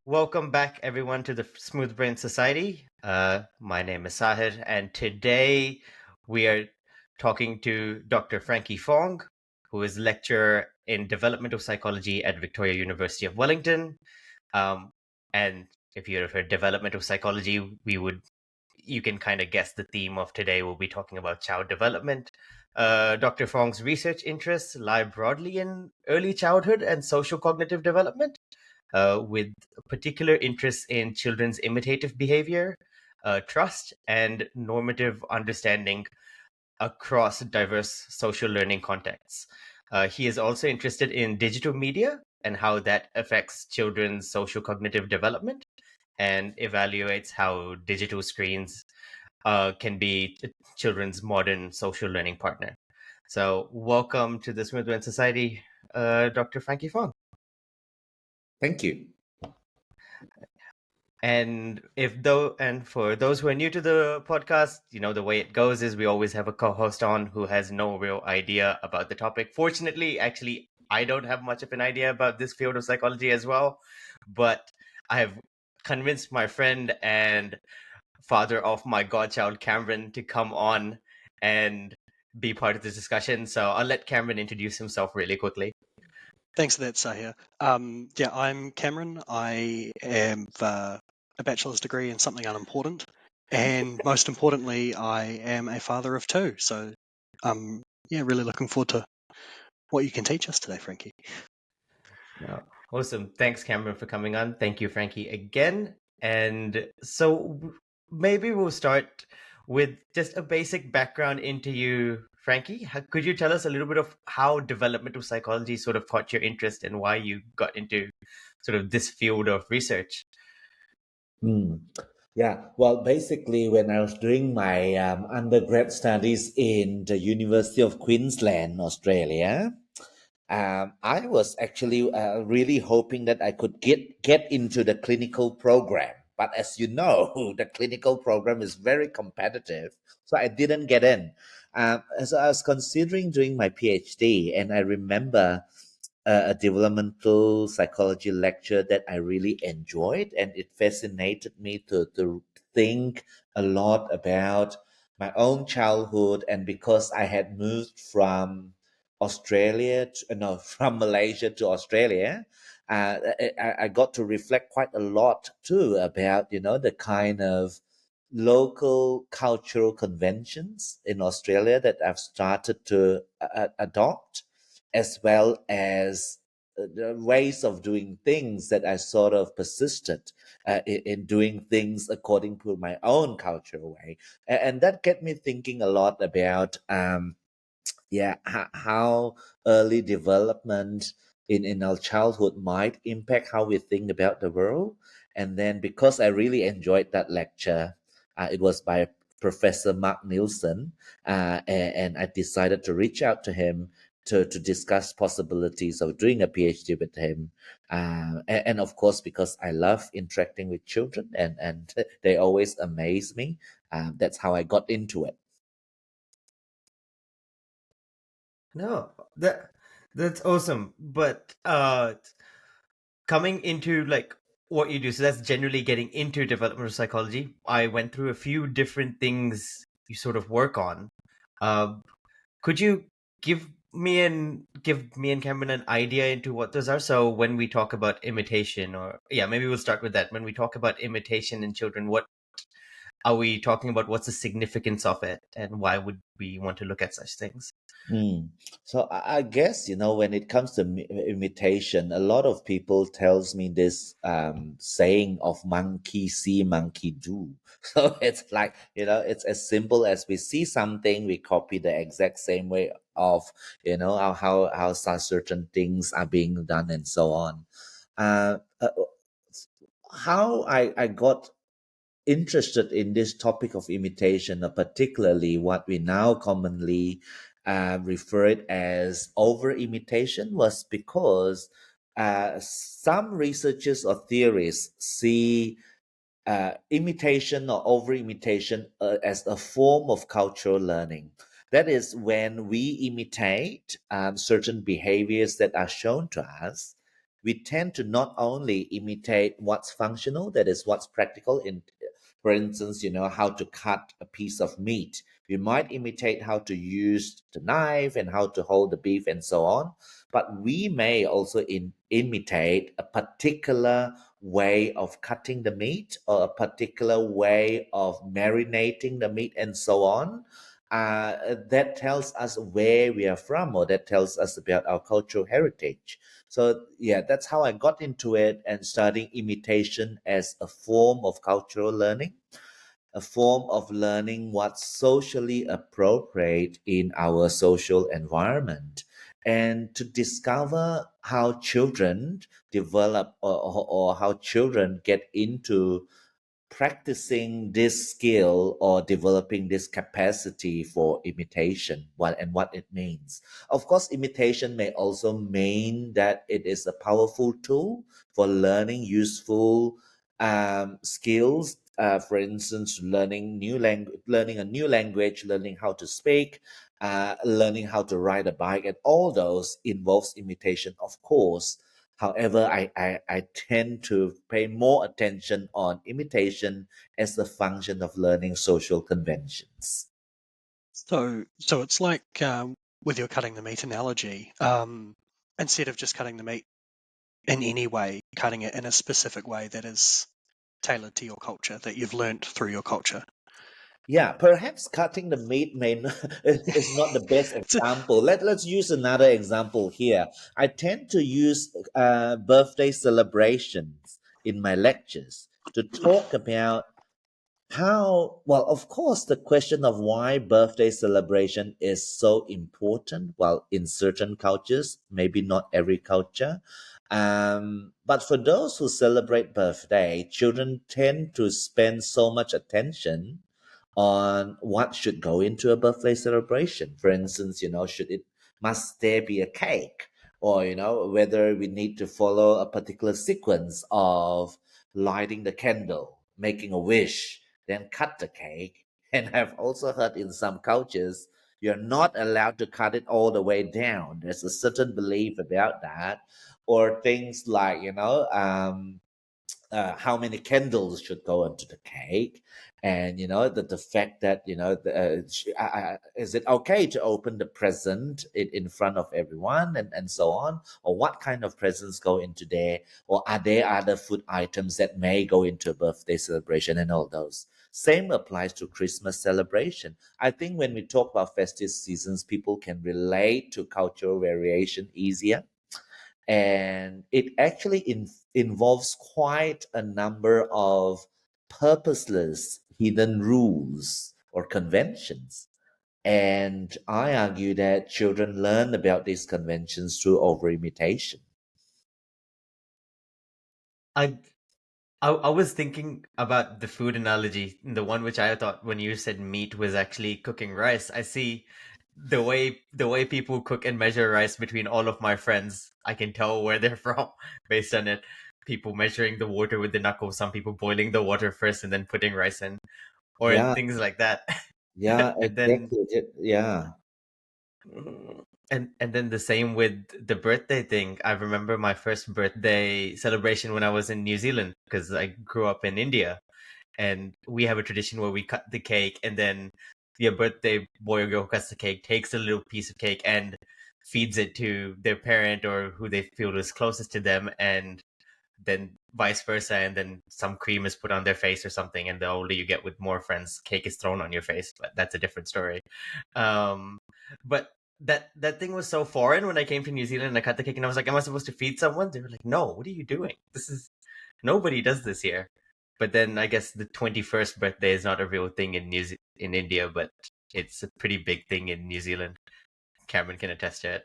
Welcome back, everyone, to the Smooth Brain Society. My name is Sahir, and today we are talking to Dr. Frankie Fong, who is lecturer in developmental psychology at Victoria University of Wellington. And if you've heard developmental psychology, you can kind of guess the theme of today. We'll be talking about child development. Dr. Fong's research interests lie broadly in early childhood and social cognitive development, with particular interest in children's imitative behavior, trust, and normative understanding across diverse social learning contexts. He is also interested in digital media and how that affects children's social cognitive development, and evaluates how digital screens can be children's modern social learning partner. So, welcome to the Smooth Brain Society, Dr. Frankie Fong. Thank you. And for those who are new to the podcast, the way it goes is we always have a co-host on who has no real idea about the topic. Fortunately, actually, I don't have much of an idea about this field of psychology as well, but I have convinced my friend and father of my godchild Cameron to come on and be part of this discussion. So I'll let Cameron introduce himself really quickly. Thanks for that, Sahir. I'm Cameron. I have a bachelor's degree in something unimportant, and most importantly, I am a father of two. So, really looking forward to what you can teach us today, Frankie. Yeah. Awesome. Thanks, Cameron, for coming on. Thank you, Frankie, again. And so maybe we'll start with just a basic background into you, Frankie. Could you tell us a little bit of how developmental psychology sort of caught your interest and why you got into sort of this field of research? Yeah, well, basically, when I was doing my undergrad studies in the University of Queensland, Australia, I was actually really hoping that I could get into the clinical program. But as you know, the clinical program is very competitive, so I didn't get in. As I was considering doing my PhD, and I remember a developmental psychology lecture that I really enjoyed, and it fascinated me to think a lot about my own childhood. And because I had moved from from Malaysia to Australia, I got to reflect quite a lot too about the kind of local cultural conventions in Australia that I've started to adopt, as well as the ways of doing things that I sort of persisted in doing things according to my own cultural way. And that get me thinking a lot about how early development in our childhood might impact how we think about the world. And then because I really enjoyed that lecture, it was by Professor Mark Nielsen, and I decided to reach out to him to discuss possibilities of doing a PhD with him. And of course, because I love interacting with children, and they always amaze me, that's how I got into it. No, that's awesome. But coming into like what you do, so that's generally getting into developmental psychology. I went through a few different things you sort of work on. Could you give me and Cameron an idea into what those are? So when we talk about imitation, or yeah, maybe we'll start with that. When we talk about imitation in children, what are we talking about? What's the significance of it, and why would we want to look at such things? So I guess when it comes to imitation, a lot of people tells me this saying of monkey see, monkey do. So it's like it's as simple as we see something, we copy the exact same way of how certain things are being done and so on. Uh, uh, how I got interested in this topic of imitation, particularly what we now commonly refer it as over imitation, was because some researchers or theorists see imitation or over imitation as a form of cultural learning. That is, when we imitate certain behaviors that are shown to us, we tend to not only imitate what's functional, that is what's practical in, for instance, how to cut a piece of meat. We might imitate how to use the knife and how to hold the beef and so on, but we may also imitate a particular way of cutting the meat or a particular way of marinating the meat and so on. That tells us where we are from, or that tells us about our cultural heritage. So yeah, that's how I got into it and studying imitation as a form of cultural learning, a form of learning what's socially appropriate in our social environment, and to discover how children develop, or how children get into practicing this skill or developing this capacity for imitation, what it means. Of course, imitation may also mean that it is a powerful tool for learning useful skills. For instance, learning a new language, learning how to speak, learning how to ride a bike, and all those involves imitation, of course. However, I tend to pay more attention on imitation as a function of learning social conventions. So it's like with your cutting the meat analogy, instead of just cutting the meat in any way, cutting it in a specific way that is tailored to your culture, that you've learnt through your culture. Yeah, perhaps cutting the meat may not, is not the best example. Let's use another example here. I tend to use birthday celebrations in my lectures to talk about how, well, of course, the question of why birthday celebration is so important, well, in certain cultures, maybe not every culture. But for those who celebrate birthday, children tend to spend so much attention on what should go into a birthday celebration. For instance, must there be a cake? Or, whether we need to follow a particular sequence of lighting the candle, making a wish, then cut the cake. And I've also heard in some cultures, you're not allowed to cut it all the way down. There's a certain belief about that. Or things like, how many candles should go into the cake, and the fact that is it okay to open the present in front of everyone, and so on, or what kind of presents go into there, or are there other food items that may go into a birthday celebration, and all those. Same applies to Christmas celebration. I think when we talk about festive seasons, people can relate to cultural variation easier, and it actually involves quite a number of purposeless hidden rules or conventions. And I argue that children learn about these conventions through overimitation. I I was thinking about the food analogy, the one which I thought when you said meat was actually cooking rice. I see the way people cook and measure rice between all of my friends. I can tell where they're from based on it. People measuring the water with the knuckle, some people boiling the water first and then putting rice in, or Yeah, things like that. yeah, And then exactly. Yeah, and then the same with the birthday thing. I remember my first birthday celebration when I was in New Zealand because I grew up in India, and we have a tradition where we cut the cake, and then your birthday boy or girl who cuts the cake takes a little piece of cake and feeds it to their parent or who they feel is closest to them, and then vice versa, and then some cream is put on their face or something, and the older you get with more friends, cake is thrown on your face, but that's a different story. um but that thing was so foreign when I came to New Zealand and I cut the cake, and I was like, am I supposed to feed someone? They were like, no, what are you doing? This is Nobody does this here. But then I guess the 21st birthday is not a real thing in India, but it's a pretty big thing in New Zealand. Cameron can attest to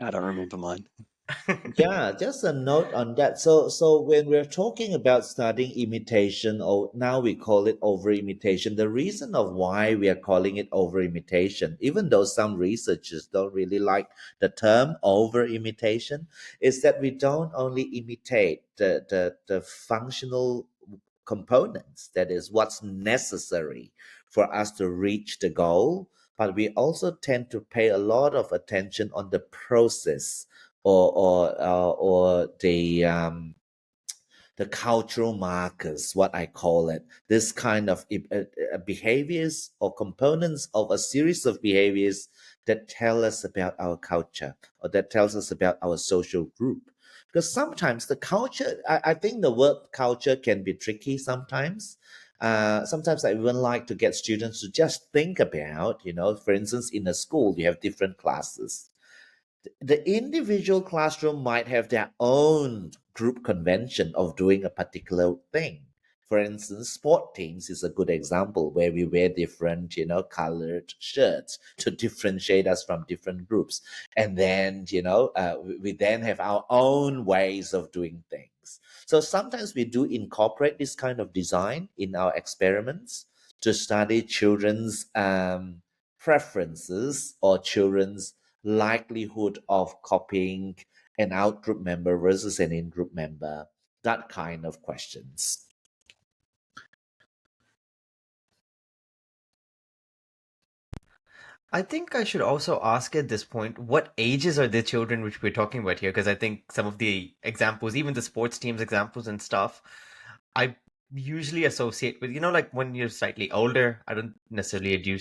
I don't remember mine. it. yeah, just a note on that. So when we're talking about studying imitation, or now we call it over imitation, the reason of why we are calling it over imitation, even though some researchers don't really like the term over imitation, is that we don't only imitate the functional components, that is what's necessary for us to reach the goal, but we also tend to pay a lot of attention on the process or the cultural markers, what I call it, this kind of behaviors or components of a series of behaviors that tell us about our culture or that tells us about our social group. Because sometimes the culture, I think the word culture can be tricky sometimes. Sometimes I even like to get students to just think about, for instance, in a school, you have different classes. The individual classroom might have their own group convention of doing a particular thing. For instance, sport teams is a good example where we wear different, colored shirts to differentiate us from different groups. And then, we then have our own ways of doing things. So sometimes we do incorporate this kind of design in our experiments to study children's preferences or children's likelihood of copying an out-group member versus an in-group member, that kind of questions. I think I should also ask at this point, what ages are the children which we're talking about here? Because I think some of the examples, even the sports teams examples and stuff, I usually associate with, like when you're slightly older, I don't necessarily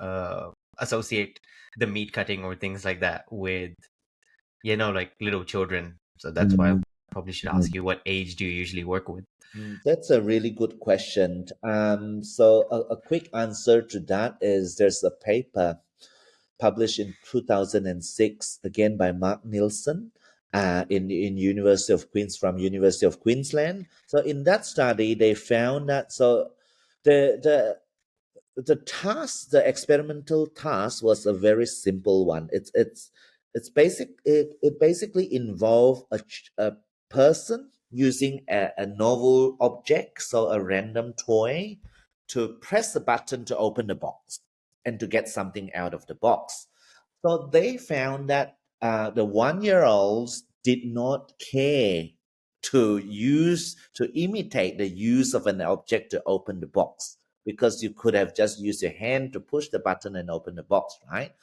uh, associate the meat cutting or things like that with, like little children. So that's why I probably should ask you, what age do you usually work with? That's a really good question. So a quick answer to that is there's a paper published in 2006, again by Mark Nielsen, in University of Queensland. So in that study, they found that the the experimental task was a very simple one. It basically involved a person using a novel object, so a random toy, to press a button to open the box and to get something out of the box. So they found that the 1 year olds did not care to imitate the use of an object to open the box, because you could have just used your hand to push the button and open the box, right?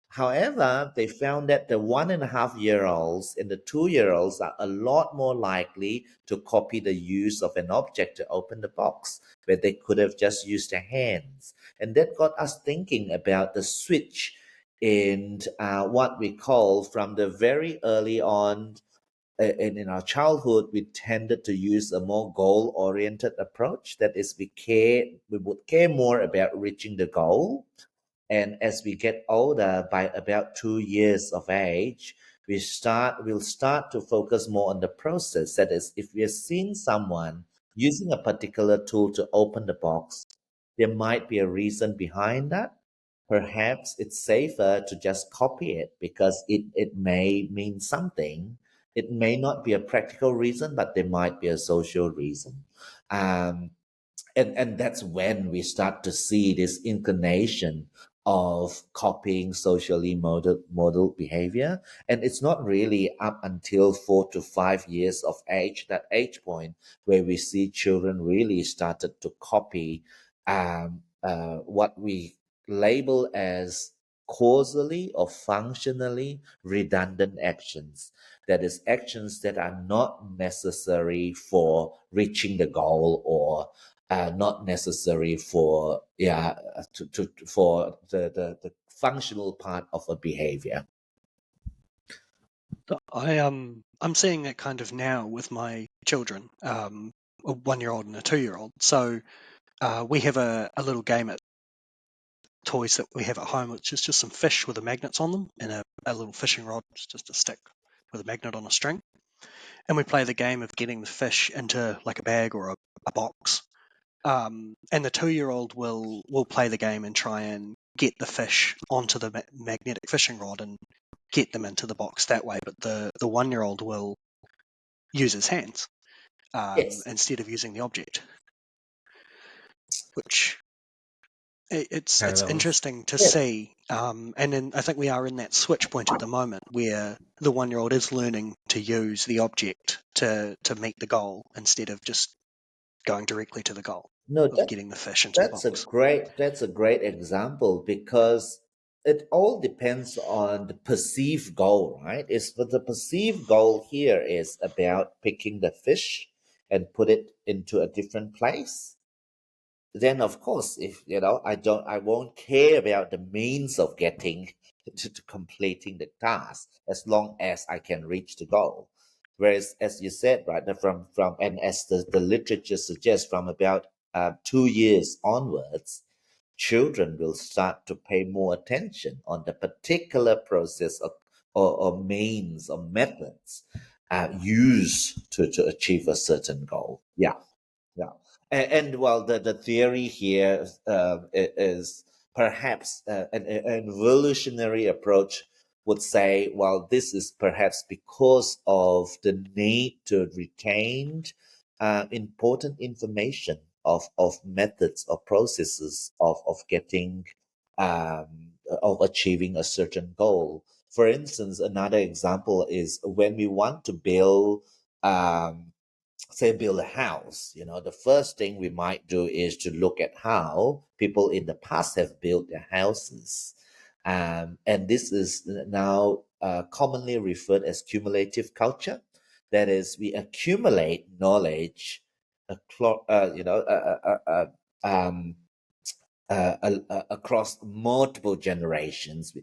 However, they found that the 1.5 year olds and the 2 year olds are a lot more likely to copy the use of an object to open the box, where they could have just used their hands. And that got us thinking about the switch in what we call, from the very early on and in our childhood, we tended to use a more goal-oriented approach. That is, we would care more about reaching the goal. And as we get older, by about 2 years of age, we'll start to focus more on the process. That is, if we are seeing someone using a particular tool to open the box, there might be a reason behind that. Perhaps it's safer to just copy it because it may mean something. It may not be a practical reason, but there might be a social reason. Um, and that's when we start to see this inclination of copying socially modeled behavior. And it's not really up until 4 to 5 years of age, that age point, where we see children really started to copy what we label as causally or functionally redundant actions. That is, actions that are not necessary for reaching the goal, or not necessary for for the functional part of a behavior. I'm seeing it kind of now with my children, a 1 year old and a 2 year old. So we have a little game at toys that we have at home, which is just some fish with the magnets on them, and a little fishing rod. It's just a stick with a magnet on a string. And we play the game of getting the fish into like a bag or a box. And the 2 year old will play the game and try and get the fish onto the magnetic fishing rod and get them into the box that way. But the 1 year old will use his hands Yes. instead of using the object, which it's Parallels. interesting to Yes. see. And then I think we are in that switch point at the moment where the 1 year old is learning to use the object to meet the goal instead of just going directly to the goal No, of getting the fish into the box. that's a great example, because it all depends on the perceived goal, right? Is for the perceived goal here is about picking the fish and put it into a different place. Then of course, if I won't care about the means of getting to completing the task as long as I can reach the goal. Whereas, as you said, right, that from and as the literature suggests, from about 2 years onwards, children will start to pay more attention on the particular process or means or methods used to achieve a certain goal. Yeah. Yeah, and well, the theory here is perhaps an evolutionary approach would say, well, this is perhaps because of the need to retain important information of methods or processes of getting of achieving a certain goal. For instance, another example is when we want to build um, say build a house, the first thing we might do is to look at how people in the past have built their houses, and this is now commonly referred as cumulative culture. That is, we accumulate knowledge aclo- you know um, across multiple generations.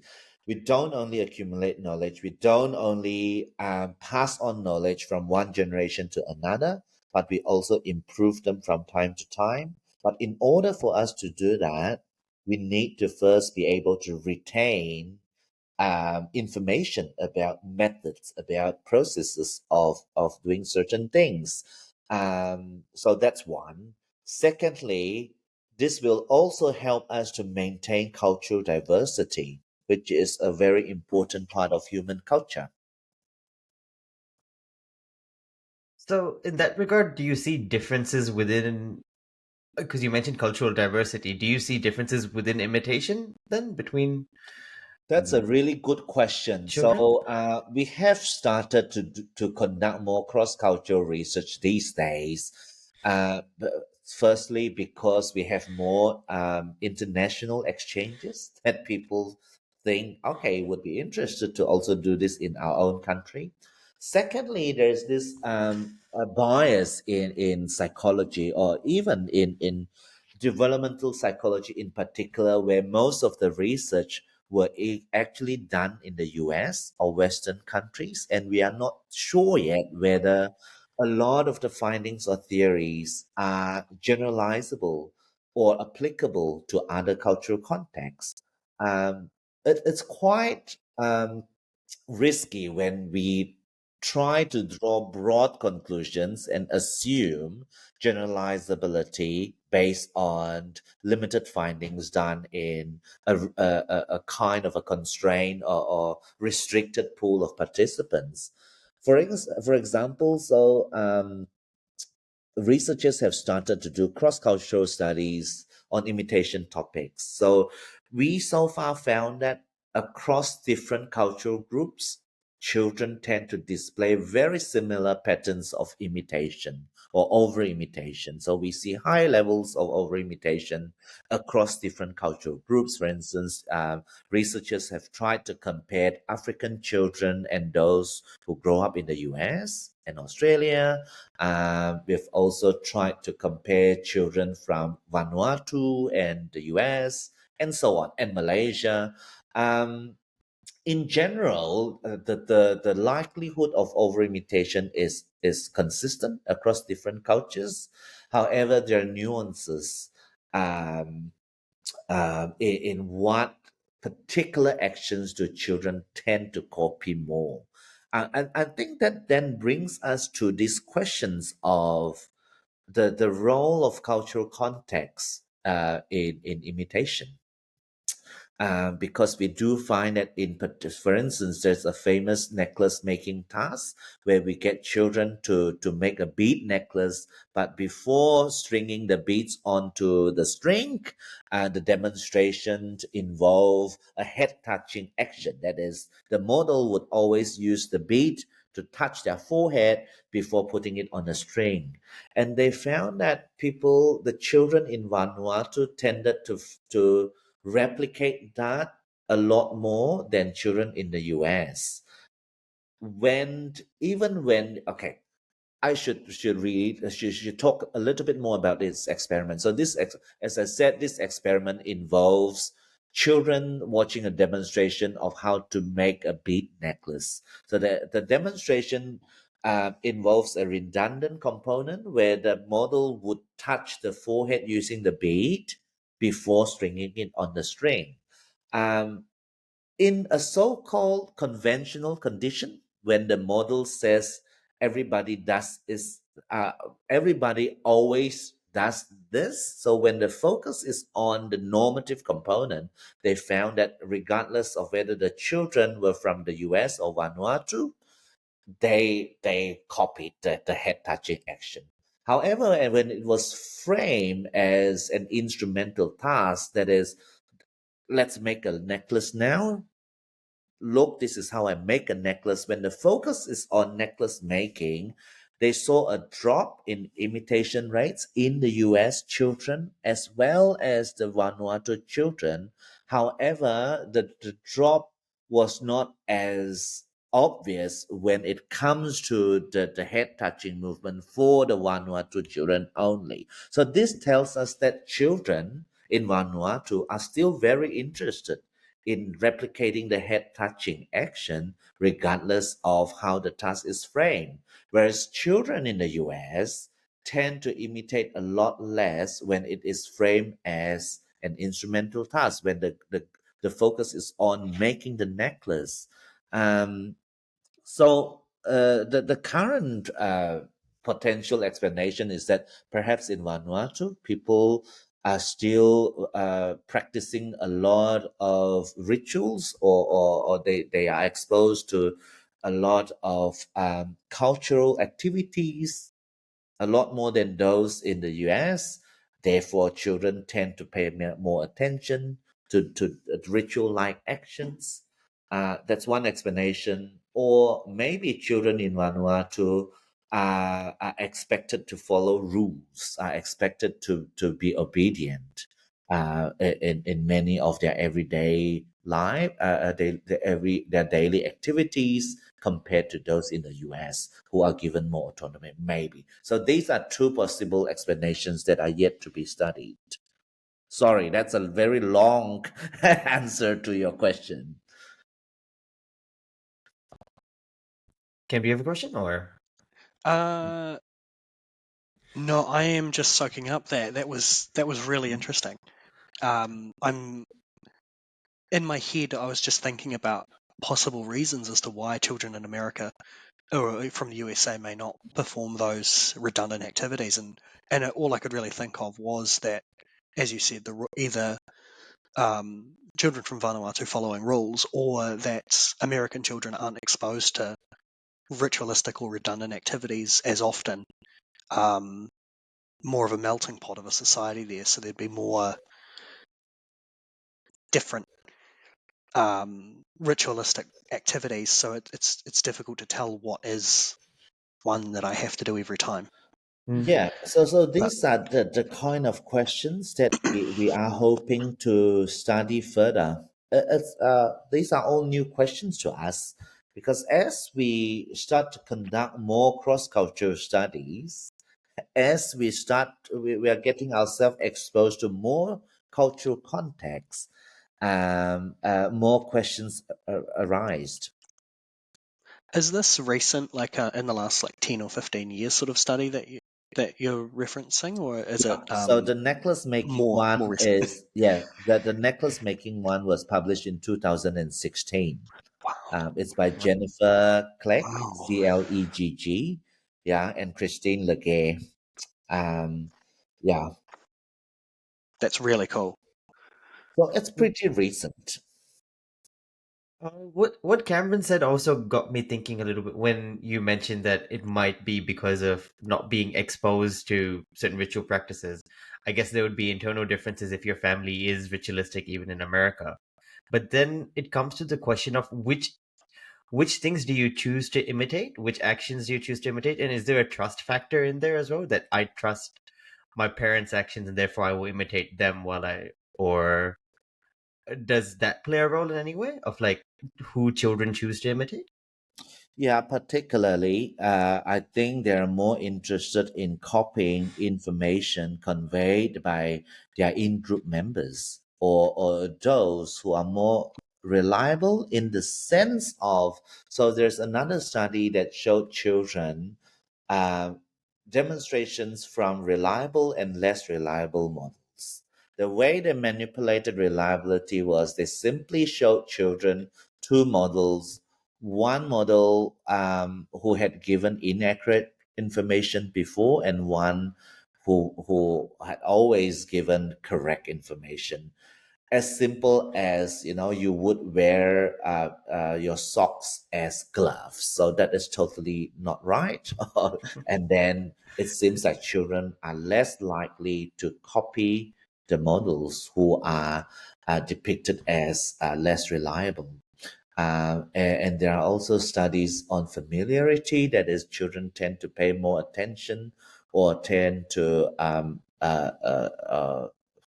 We don't only accumulate knowledge, we don't only pass on knowledge from one generation to another, but we also improve them from time to time. But in order for us to do that, we need to first be able to retain information about methods, about processes of doing certain things. So that's one. Secondly, this will also help us to maintain cultural diversity, which is a very important part of human culture. So, in that regard, do you see differences within? Because you mentioned cultural diversity, do you see differences within imitation then between That's a really good question. children? So we have started to conduct more cross-cultural research these days. Firstly, because we have more international exchanges that people think, okay, would be interested to also do this in our own country. Secondly, there's this bias in psychology or even in developmental psychology in particular, where most of the research were actually done in the US or Western countries, and we are not sure yet whether a lot of the findings or theories are generalizable or applicable to other cultural contexts. It's quite risky when we try to draw broad conclusions and assume generalizability based on limited findings done in a kind of a constrained or restricted pool of participants. For example, researchers have started to do cross-cultural studies on imitation topics. So we so far found that across different cultural groups, children tend to display very similar patterns of imitation or over-imitation. So we see high levels of over-imitation across different cultural groups. For instance, researchers have tried to compare African children and those who grow up in the US and Australia. We've also tried to compare children from Vanuatu and the US and so on, and Malaysia. Um, in general, the likelihood of overimitation is consistent across different cultures. However, there are nuances um, in what particular actions do children tend to copy more. And I think that then brings us to these questions of the role of cultural context in imitation, because we do find that for instance, there's a famous necklace making task where we get children to make a bead necklace, but before stringing the beads onto the string, the demonstration involve a head touching action. That is, the model would always use the bead to touch their forehead before putting it on a string. And they found that the children in Vanuatu tended to replicate that a lot more than children in the US. Okay, I should talk a little bit more about this experiment. So as I said, this experiment involves children watching a demonstration of how to make a bead necklace. So the demonstration involves a redundant component where the model would touch the forehead using the bead before stringing it on the string. Um, in a so-called conventional condition, when the model says everybody does is everybody always does this, so when the focus is on the normative component, they found that regardless of whether the children were from the US or Vanuatu, they copied the head touching action. However, and when it was framed as an instrumental task, that is, let's make a necklace now, look, this is how I make a necklace. When the focus is on necklace making, they saw a drop in imitation rates in the US children as well as the Vanuatu children. However, the drop was not as obvious when it comes to the head touching movement for the Vanuatu children only. So this tells us that children in Vanuatu are still very interested in replicating the head touching action, regardless of how the task is framed. Whereas children in the US tend to imitate a lot less when it is framed as an instrumental task, when the focus is on making the necklace. The current potential explanation is that perhaps in Vanuatu, people are still practicing a lot of rituals, or they are exposed to a lot of cultural activities, a lot more than those in the US. Therefore, children tend to pay more attention to ritual like actions. That's one explanation. Or maybe children in Vanuatu are expected to follow rules, are expected to be obedient in many of their everyday life, their daily activities, compared to those in the US who are given more autonomy, maybe. So these are two possible explanations that are yet to be studied. Sorry, that's a very long answer to your question. Can we have a question or? No, I am just soaking up that. That was really interesting. I'm in my head. I was just thinking about possible reasons as to why children in America or from the USA may not perform those redundant activities, and all I could really think of was that, as you said, either children from Vanuatu following rules, or that American children aren't exposed to ritualistic or redundant activities as often. More of a melting pot of a society there, so there'd be more different ritualistic activities. So it's difficult to tell what is one that I have to do every time. Yeah, so But these are the kind of questions that we are hoping to study further. These are all new questions to us because as we start to conduct more cross-cultural studies, as we are getting ourselves exposed to more cultural contexts, more questions arise. is this recent, like in the last 10 or 15 years sort of study that you're referencing, or is it So the necklace making more one recent? is the necklace making one was published in 2016. Wow, It's by Jennifer Clegg, wow, Clegg, yeah, and Christine Legay. Yeah, that's really cool. so it's pretty recent. What Cameron said also got me thinking a little bit when you mentioned that it might be because of not being exposed to certain ritual practices. I guess there would be internal differences if your family is ritualistic even in America. But then it comes to the question of which things do you choose to imitate? Which actions do you choose to imitate? And is there a trust factor in there as well, that I trust my parents' actions and therefore I will imitate them or does that play a role in any way of like who children choose to imitate? Yeah, particularly, I think they're more interested in copying information conveyed by their in-group members, or those who are more reliable in the sense of. So there's another study that showed children uh, demonstrations from reliable and less reliable models. The way they manipulated reliability was they simply showed children two models, one model who had given inaccurate information before, and one who had always given correct information, as simple as you would wear your socks as gloves. So that is totally not right. And then it seems like children are less likely to copy the models who are depicted as less reliable. And there are also studies on familiarity, that is, children tend to pay more attention or tend to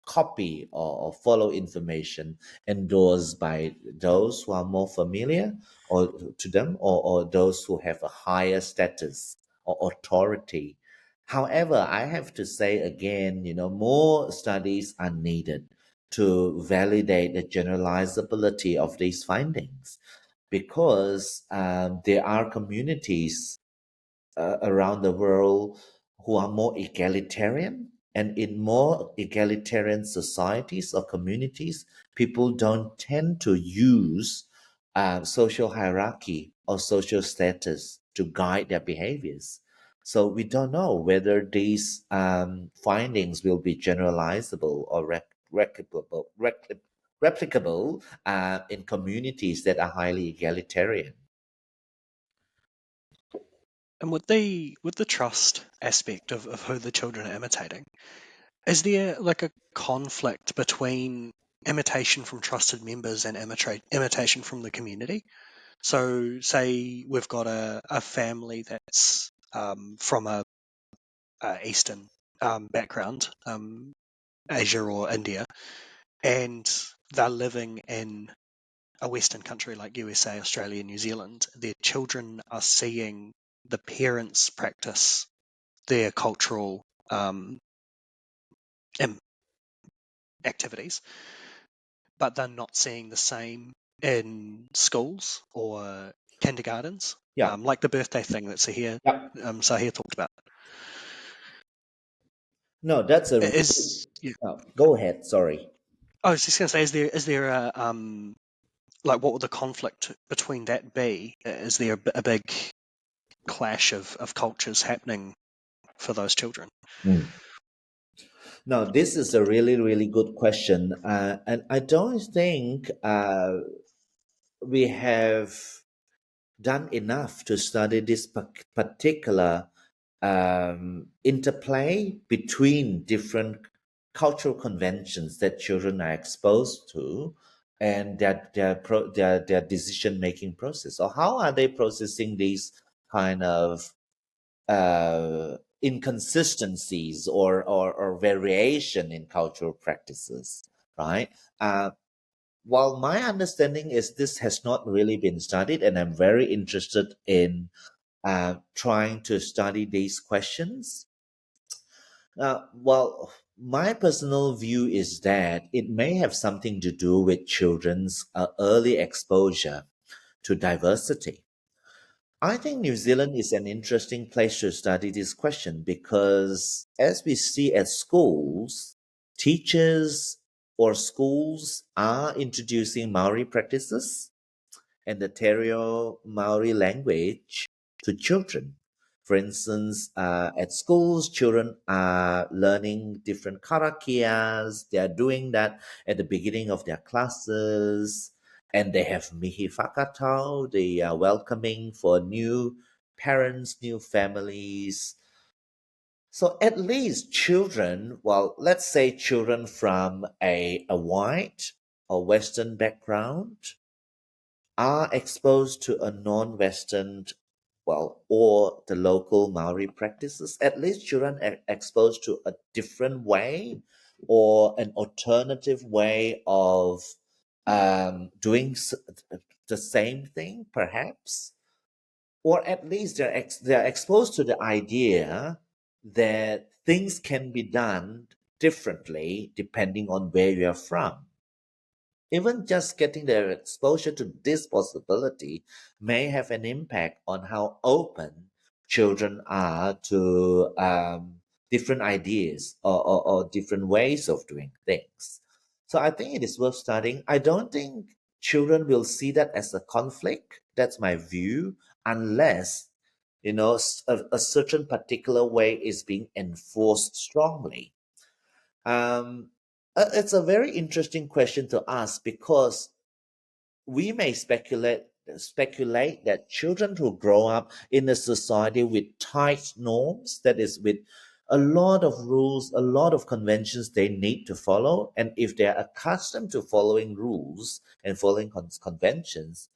copy or follow information endorsed by those who are more familiar or to them, or those who have a higher status or authority. However, I have to say again, more studies are needed to validate the generalizability of these findings, because there are communities around the world who are more egalitarian. And in more egalitarian societies or communities, people don't tend to use social hierarchy or social status to guide their behaviors. So we don't know whether these findings will be generalizable or replicable in communities that are highly egalitarian. And with the trust aspect of who the children are imitating, is there like a conflict between imitation from trusted members and imitation from the community? So, say we've got a family that's from a Eastern background, Asia or India, and they're living in a Western country like USA, Australia, New Zealand. Their children are seeing the parents practice their cultural im- activities, but they're not seeing the same in schools or kindergartens, Yeah, like the birthday thing that yeah. Sahir talked about. No, that's a Yeah. go ahead. Sorry. I was just going to say, is there a like what would the conflict between that be? Is there a big clash of cultures happening for those children? Mm. No, this is a really, really good question. And I don't think we have done enough to study this particular interplay between different cultural conventions that children are exposed to, and their decision making process, or how are they processing these kind of inconsistencies, or variation in cultural practices, right? While my understanding is this has not really been studied, and I'm very interested in trying to study these questions. Well, my personal view is that it may have something to do with children's early exposure to diversity. I think New Zealand is an interesting place to study this question, because, as we see at schools, teachers or schools are introducing Maori practices and the Tereo Maori language to children. For instance, at schools, children are learning different karakias. They are doing that at the beginning of their classes. And they have mihi whakatau, the welcoming for new parents, new families. So at least children, well, let's say children from a white or Western background, are exposed to a non-Western, well, or the local Maori practices. At least children are exposed to a different way or an alternative way of doing the same thing, perhaps, or at least they're exposed to the idea that things can be done differently depending on where you're from. Even just getting their exposure to this possibility may have an impact on how open children are to different ideas or different ways of doing things. So I think it is worth studying. I don't think children will see that as a conflict. That's my view, unless a certain particular way is being enforced strongly. um, it's a very interesting question to ask, because we may speculate that children who grow up in a society with tight norms, that is, with a lot of rules, a lot of conventions they need to follow, and if they're accustomed to following rules and following conventions,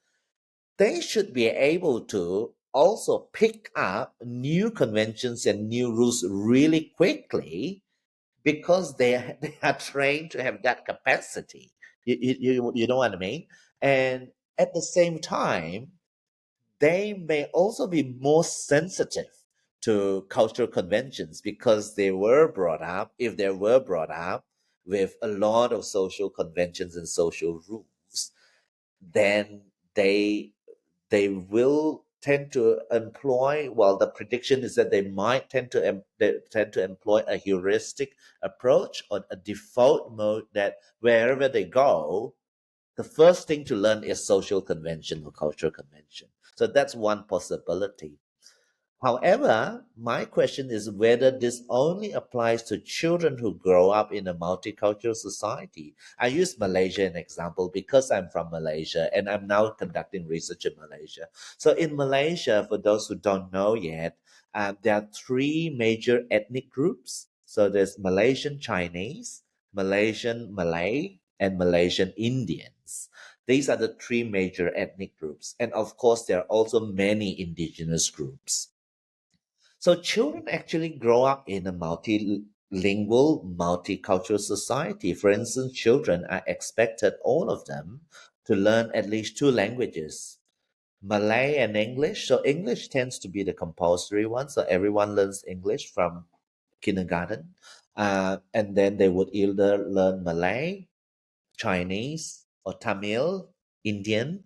they should be able to also pick up new conventions and new rules really quickly, because they are trained to have that capacity. You know what I mean? And at the same time, they may also be more sensitive to cultural conventions, because if they were brought up with a lot of social conventions and social rules, then they they will tend to employ, well, the prediction is that they might they tend to employ a heuristic approach, or a default mode, that wherever they go, the first thing to learn is social convention or cultural convention. So that's one possibility. However, my question is whether this only applies to children who grow up in a multicultural society. I use Malaysia as an example because I'm from Malaysia and I'm now conducting research in Malaysia. So in Malaysia, for those who don't know yet, there are three major ethnic groups. So there's Malaysian Chinese, Malaysian Malay, and Malaysian Indians. These are the three major ethnic groups. And of course, there are also many indigenous groups. So children actually grow up in a multilingual, multicultural society. For instance, children are expected, all of them, to learn at least two languages, Malay and English. So English tends to be the compulsory one. So everyone learns English from kindergarten. And then they would either learn Malay, Chinese, or Tamil, Indian,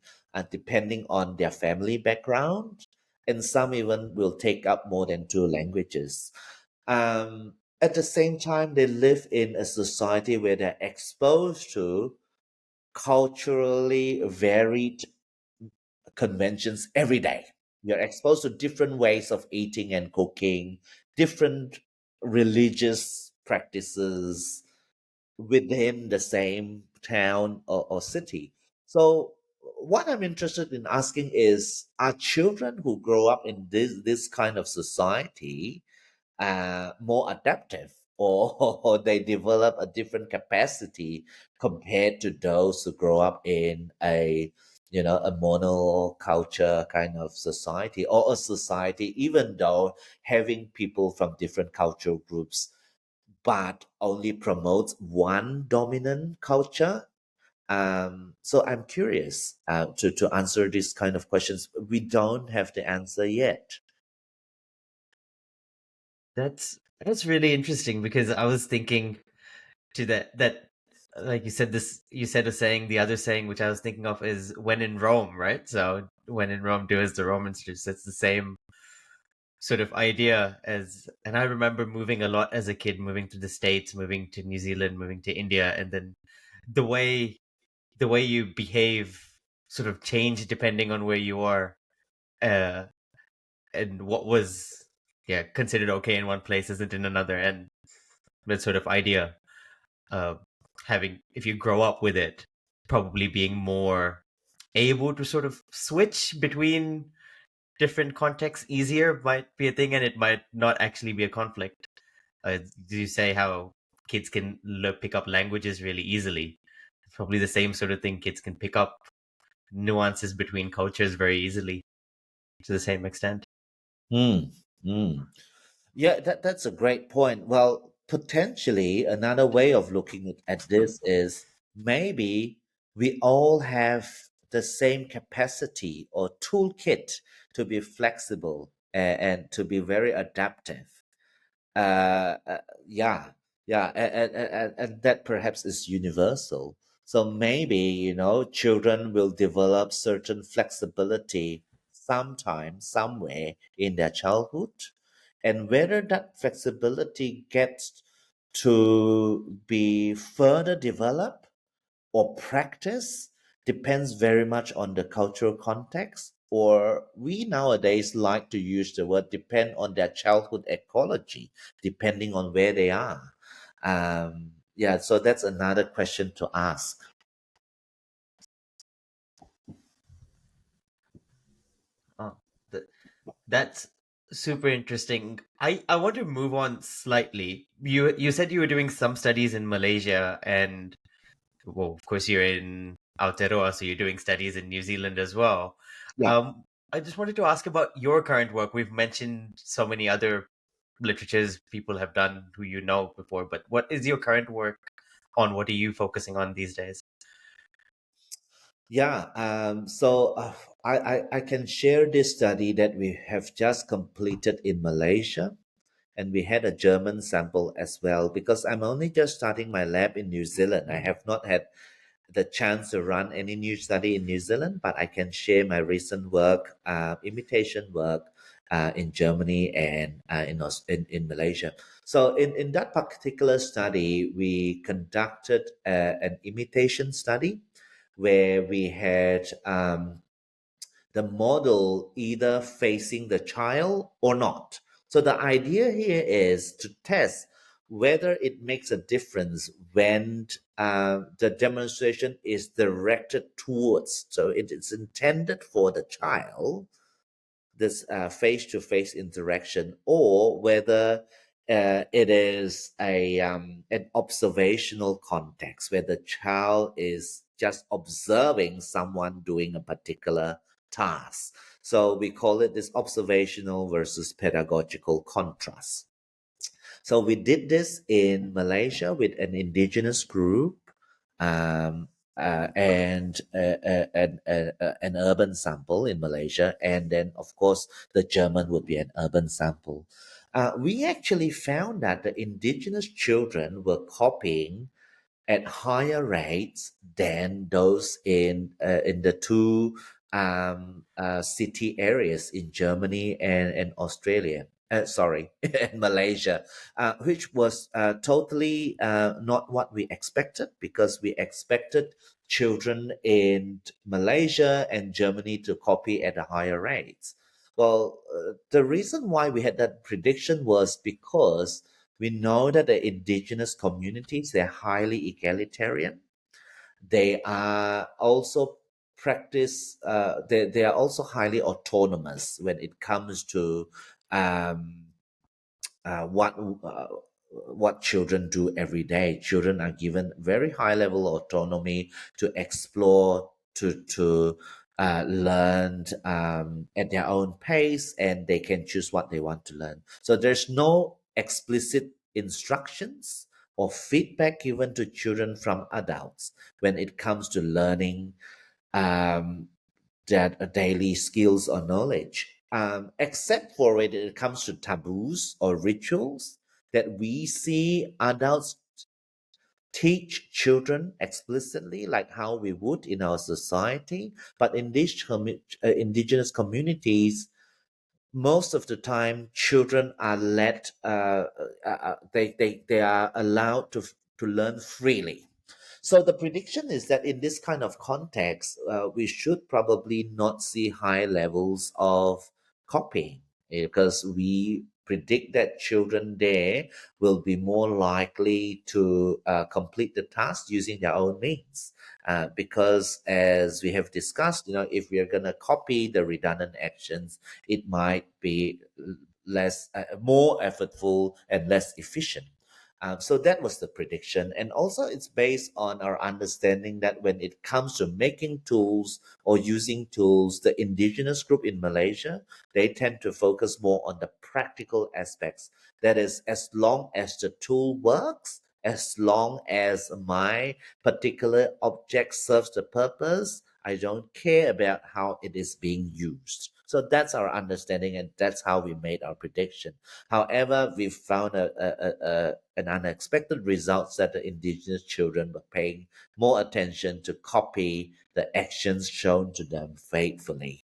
depending on their family background. And some even will take up more than two languages. At the same time, they live in a society where they're exposed to culturally varied conventions every day. You're exposed to different ways of eating and cooking, different religious practices, within the same town or city. So, what I'm interested in asking is, are children who grow up in this kind of society more adaptive, or, or they develop a different capacity compared to those who grow up in a monoculture kind of society, or a society, even though having people from different cultural groups, but only promotes one dominant culture. So I'm curious to answer these kind of questions. We don't have the answer yet. That's really interesting, because I was thinking to that like you said a saying, the other saying which I was thinking of is when in Rome, right? So when in Rome, do as the Romans do. So it's the same sort of idea as, and I remember moving a lot as a kid, moving to the States, moving to New Zealand, moving to India, and then the way the way you behave sort of change depending on where you are, uh and what was considered okay in one place isn't in another, and that sort of idea of having, if you grow up with it, probably being more able to sort of switch between different contexts easier might be a thing, and it might not actually be a conflict. Do you say how kids can pick up languages really easily? It's probably the same sort of thing. Kids can pick up nuances between cultures very easily to the same extent. Hmm. Hmm. Yeah, that's a great point. Well, potentially another way of looking at this is, maybe we all have the same capacity or toolkit to be flexible and to be very adaptive. uh, uh, yeah, yeah, and that perhaps is universal. So maybe, children will develop certain flexibility sometime, somewhere in their childhood, and whether that flexibility gets to be further developed or practice depends very much on the cultural context, or we nowadays like to use the word depend on their childhood ecology, depending on where they are. Yeah, so that's another question to ask. Oh, that's super interesting. I want to move on slightly. You said you were doing some studies in Malaysia, and well, of course you're in Aotearoa, so you're doing studies in New Zealand as well. Yeah. I just wanted to ask about your current work. We've mentioned so many other literatures people have done who you know before, but what is your current work on? What are you focusing on these days? Yeah, so I can share this study that we have just completed in Malaysia, and we had a German sample as well, because I'm only just starting my lab in New Zealand. I have not had the chance to run any new study in New Zealand, but I can share my recent work, imitation work, in Germany and in Malaysia. So in that particular study, we conducted an imitation study where we had the model either facing the child or not. So the idea here is to test whether it makes a difference when the demonstration is directed towards. So it is intended for the child, this face-to-face interaction, or whether it is an observational context where the child is just observing someone doing a particular task. So we call it this observational versus pedagogical contrast. So we did this in Malaysia with an indigenous group, um, and an urban sample in Malaysia, and then of course the German would be an urban sample. We actually found that the indigenous children were copying at higher rates than those in the two city areas in Germany and Australia. Sorry, and Malaysia, which was totally not what we expected, because we expected children in Malaysia and Germany to copy at a higher rates. Well, the reason why we had that prediction was because we know that the indigenous communities, they're highly egalitarian. They are also they are also highly autonomous when it comes to um, uh, what uh, what children do every day. Children are given very high level autonomy to explore, to learn at their own pace, and they can choose what they want to learn. So there's no explicit instructions or feedback given to children from adults when it comes to learning um, that daily skills or knowledge, except for when it comes to taboos or rituals that we see adults teach children explicitly, like how we would in our society. But in these indigenous communities, most of the time, children are they are allowed to learn freely. So the prediction is that in this kind of context, we should probably not see high levels of copying, because we predict that children there will be more likely to complete the task using their own means. Because as we have discussed, if we are going to copy the redundant actions, it might be less, more effortful and less efficient. So that was the prediction. And also, it's based on our understanding that when it comes to making tools or using tools, the indigenous group in Malaysia, they tend to focus more on the practical aspects. That is, as long as the tool works As long as my particular object serves the purpose, I don't care about how it is being used. So that's our understanding, and that's how we made our prediction. However, we found an unexpected result that the indigenous children were paying more attention to copy the actions shown to them faithfully.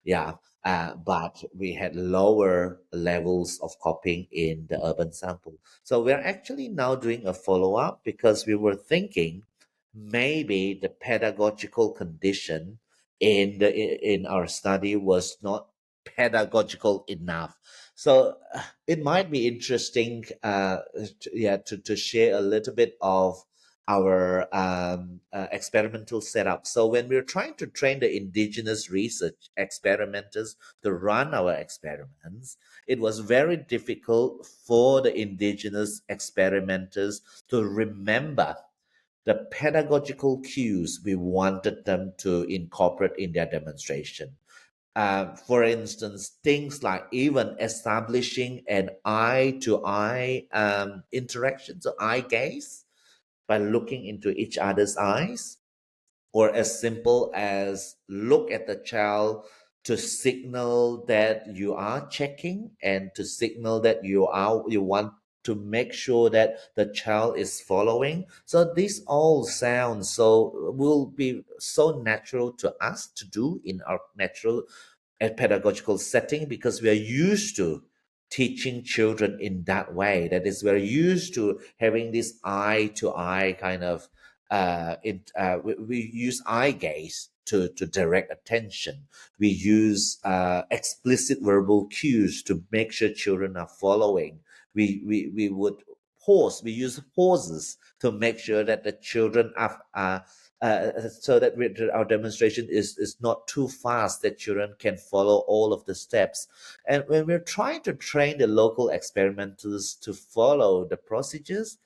Yeah, but we had lower levels of copying in the urban sample. So we're actually now doing a follow up because we were thinking maybe the pedagogical condition in our study was not pedagogical enough. So it might be interesting, to share a little bit of our experimental setup. So when we're trying to train the indigenous research experimenters to run our experiments, it was very difficult for the indigenous experimenters to remember the pedagogical cues we wanted them to incorporate in their demonstration. For instance, things like even establishing an eye to eye interaction, so eye gaze, by looking into each other's eyes, or as simple as look at the child to signal that you are checking and to signal that you want to make sure that the child is following. So this all sounds so will be so natural to us to do in our natural and pedagogical setting because we are used to teaching children in that way. That is, we're used to having this eye to eye kind of we use eye gaze to direct attention. We use explicit verbal cues to make sure children are following. We would pause. We use pauses to make sure that the children are so that our demonstration is not too fast that children can follow all of the steps. And when we're trying to train the local experimenters to follow the procedures,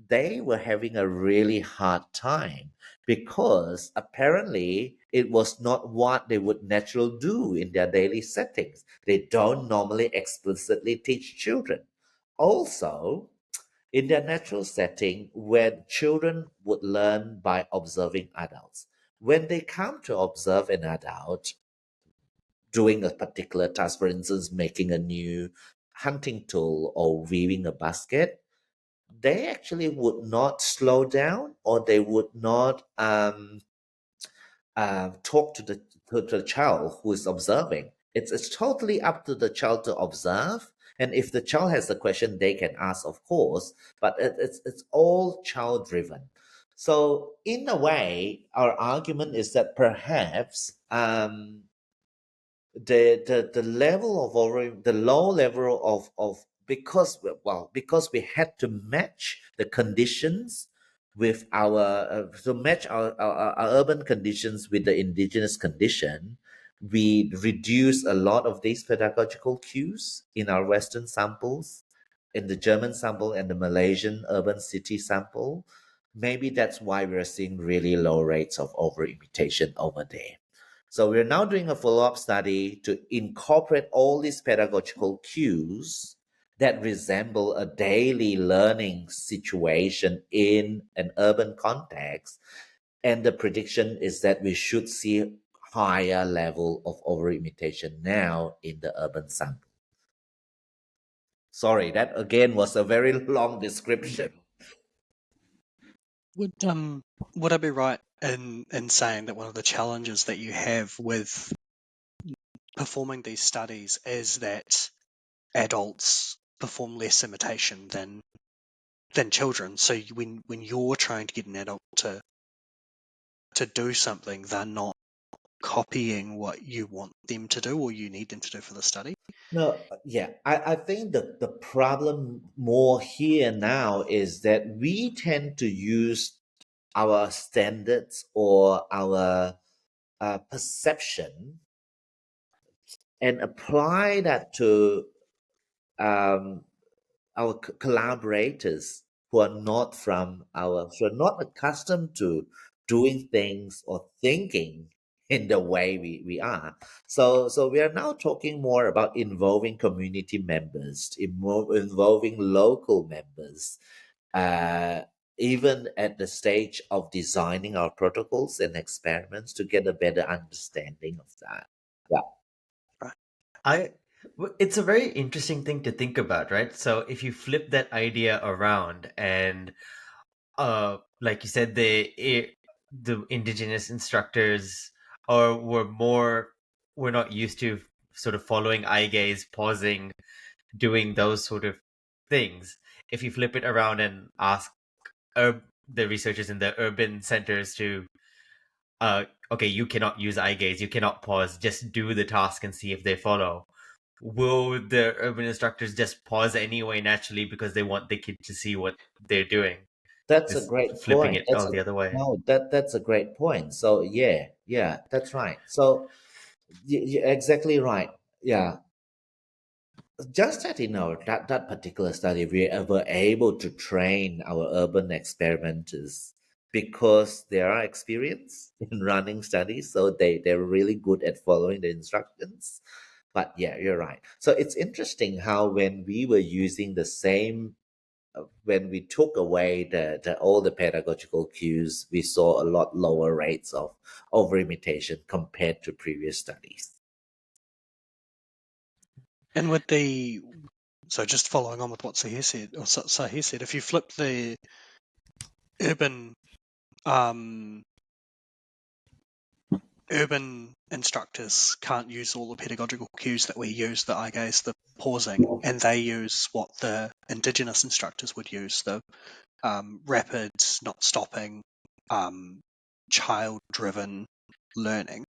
they were having a really hard time because apparently it was not what they would naturally do in their daily settings. They don't normally explicitly teach children. Also, in their natural setting, when children would learn by observing adults, when they come to observe an adult doing a particular task, for instance, making a new hunting tool or weaving a basket, they actually would not slow down or they would not talk to the child who is observing. It's totally up to the child to observe. And if the child has a question, they can ask, of course, but it's all child driven. So, in a way, our argument is that perhaps the level of the low level of because we had to match the conditions with our to match our urban conditions with the indigenous condition, we reduce a lot of these pedagogical cues in our western samples, in the German sample and the Malaysian urban city sample. Maybe that's why we're seeing really low rates of over-imitation over there. So we're now doing a follow-up study to incorporate all these pedagogical cues that resemble a daily learning situation in an urban context. And the prediction is that we should see higher level of over-imitation now in the urban sample. Sorry, that again was a very long description. Would I be right in saying that one of the challenges that you have with performing these studies is that adults perform less imitation than children? So when you're trying to get an adult to do something, they're not copying what you want them to do or you need them to do for the study? No, yeah, I think the problem more here now is that we tend to use our standards or our perception and apply that to um, our collaborators who are not accustomed to doing things or thinking in the way we are. So we are now talking more about involving community members, involving local members, even at the stage of designing our protocols and experiments to get a better understanding of that. Yeah. It's a very interesting thing to think about, right? So if you flip that idea around and like you said, the indigenous instructors or were not used to sort of following eye gaze, pausing, doing those sort of things. If you flip it around and ask the researchers in the urban centers to okay, you cannot use eye gaze, you cannot pause, just do the task and see if they follow. Will the urban instructors just pause anyway naturally because they want the kid to see what they're doing? That's a Just great flipping point. it all the other way. No, that's a great point. So yeah, that's right. So you're exactly right. Yeah, just that in our that particular study, we were able to train our urban experimenters because they are experienced in running studies, so they're really good at following the instructions. But yeah, you're right. So it's interesting how when we were using the same when we took away all the pedagogical cues, we saw a lot lower rates of overimitation compared to previous studies. And so just following on with what Sahir said, if you flip the urban um, urban instructors can't use all the pedagogical cues that we use, the eye gaze, the pausing, and they use what the indigenous instructors would use, the rapid, not stopping, child-driven learning.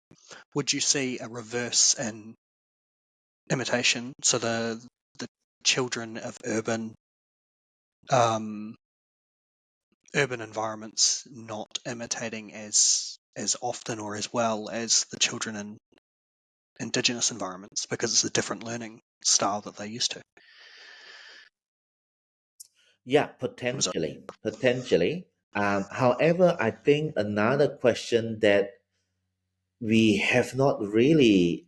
Would you see a reverse in imitation? So the children of urban environments not imitating as often or as well as the children in indigenous environments because it's a different learning style that they're used to. Yeah, Was it? potentially. However, I think another question that we have not really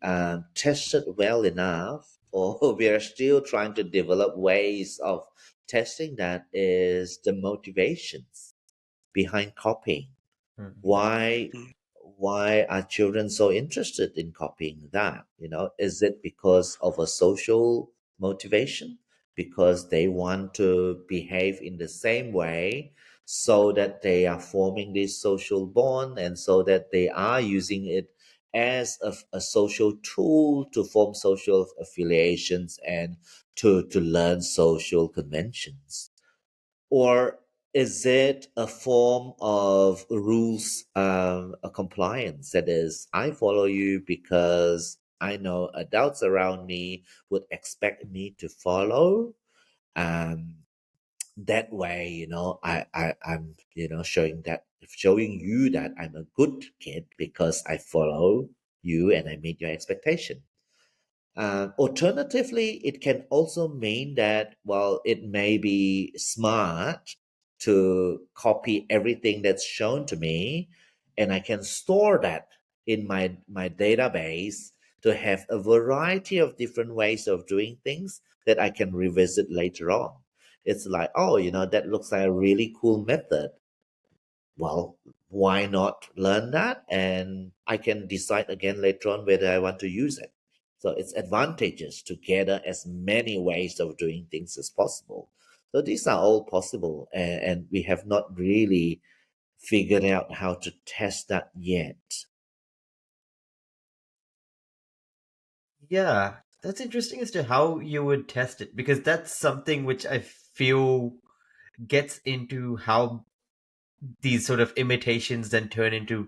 tested well enough, or we are still trying to develop ways of testing that, is the motivations behind copying. Mhm. why Mm. why are children so interested in copying that? Is it because of a social motivation, because they want to behave in the same way, so that they are forming this social bond, and so that they are using it as a social tool to form social affiliations and to learn social conventions? Or is it a form of rules, a compliance? That is, I follow you because I know adults around me would expect me to follow. Um, that way, I'm, showing you that I'm a good kid because I follow you and I meet your expectation. Alternatively, it can also mean that, well, it may be smart to copy everything that's shown to me, and I can store that in my database to have a variety of different ways of doing things that I can revisit later on. It's like, oh, that looks like a really cool method. Well, why not learn that? And I can decide again later on whether I want to use it. So it's advantageous to gather as many ways of doing things as possible. So these are all possible, and we have not really figured out how to test that yet. Yeah, that's interesting as to how you would test it because that's something which I feel gets into how these sort of imitations then turn into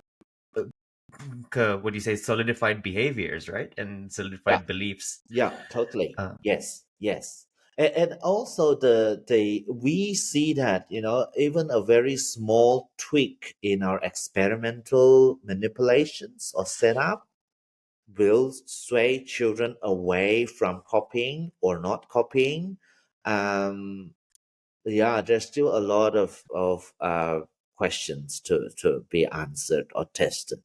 what do you say, solidified behaviors, right? And Yeah, solidified beliefs. yeah, totally. Uh, Yes, yes. And also the we see that, even a very small tweak in our experimental manipulations or setup will sway children away from copying or not copying. Um, yeah, there's still a lot of questions to be answered or tested.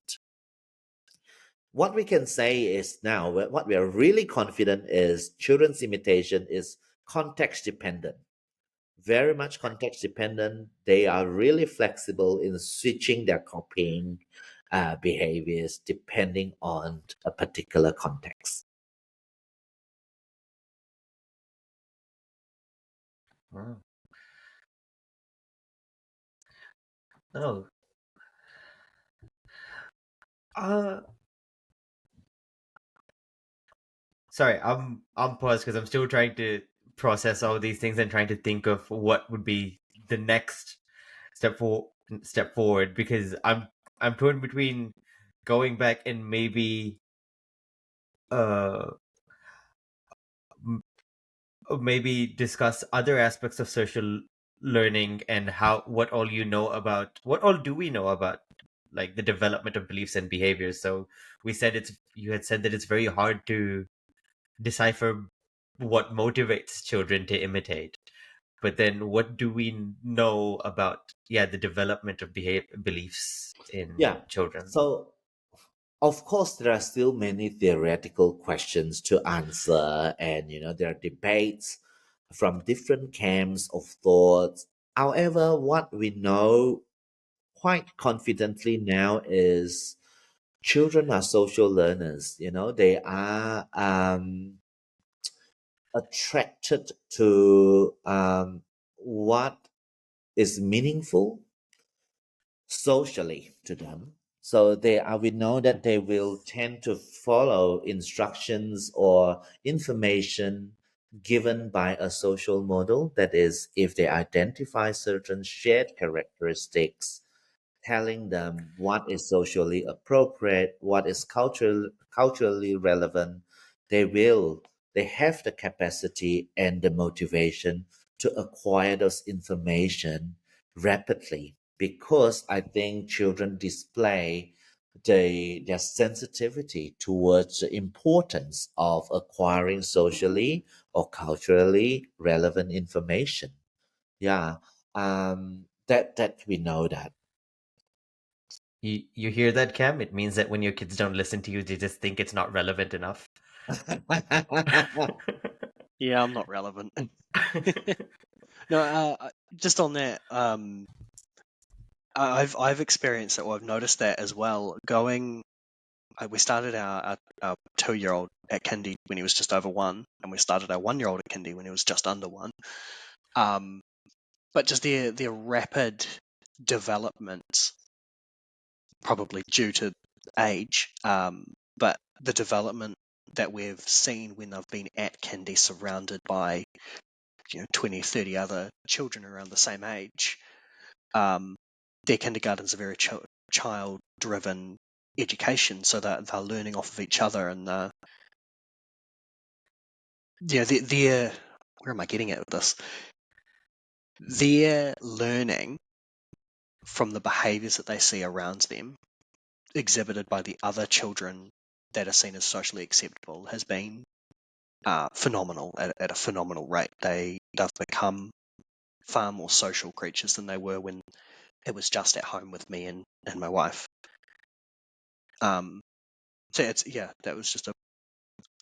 What we can say is now, what we are really confident is children's imitation is context dependent. very much context dependent. They are really flexible in switching their copying behaviors depending on a particular context. Oh. Oh. Uh, Sorry, I'm paused because I'm still trying to process all these things and trying to think of what would be the next step forward because I'm torn between going back and maybe uh maybe discuss other aspects of social learning and how what all do we know about like the development of beliefs and behaviors. So you had said that it's very hard to decipher what motivates children to imitate. But then what do we know about the development of beliefs in Yeah. children? So, of course, there are still many theoretical questions to answer, and there are debates from different camps of thoughts. However, what we know quite confidently now is children are social learners. They are attracted to what is meaningful socially to them. So we know that they will tend to follow instructions or information given by a social model. That is, if they identify certain shared characteristics, telling them what is socially appropriate, what is culturally relevant, they will they have the capacity and the motivation to acquire those information rapidly because I think children display their sensitivity towards the importance of acquiring socially or culturally relevant information. Yeah, that we know that. You hear that, Cam? It means that when your kids don't listen to you, they just think it's not relevant enough. Yeah, I'm not relevant. No, just on that, I've experienced it, or I've noticed that as well. We started our 2-year-old at kindy when he was just over 1, and we started our 1-year-old at kindy when he was just under 1. But just their rapid development, probably due to age, but the development that we've seen when they've been at kindy surrounded by 20, 30 other children around the same age, their kindergarten's a very child-driven education, so that they're learning off of each other, and they're where am I getting at with this? They're learning from the behaviours that they see around them, exhibited by the other children that are seen as socially acceptable, has been phenomenal at a phenomenal rate. They've become far more social creatures than they were when it was just at home with me and my wife. So that was just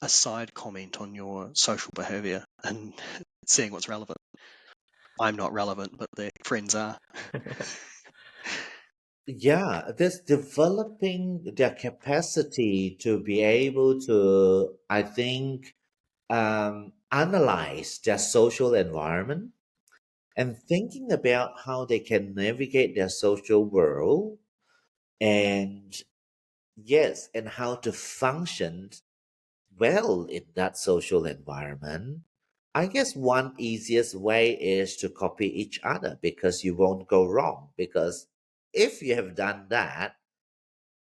a side comment on your social behaviour and seeing what's relevant. I'm not relevant, but their friends are. Yeah, this developing their capacity to be able to, I think, analyze their social environment and thinking about how they can navigate their social world and yes, and how to function well in that social environment. I guess one easiest way is to copy each other because you won't go wrong. Because if you have done that,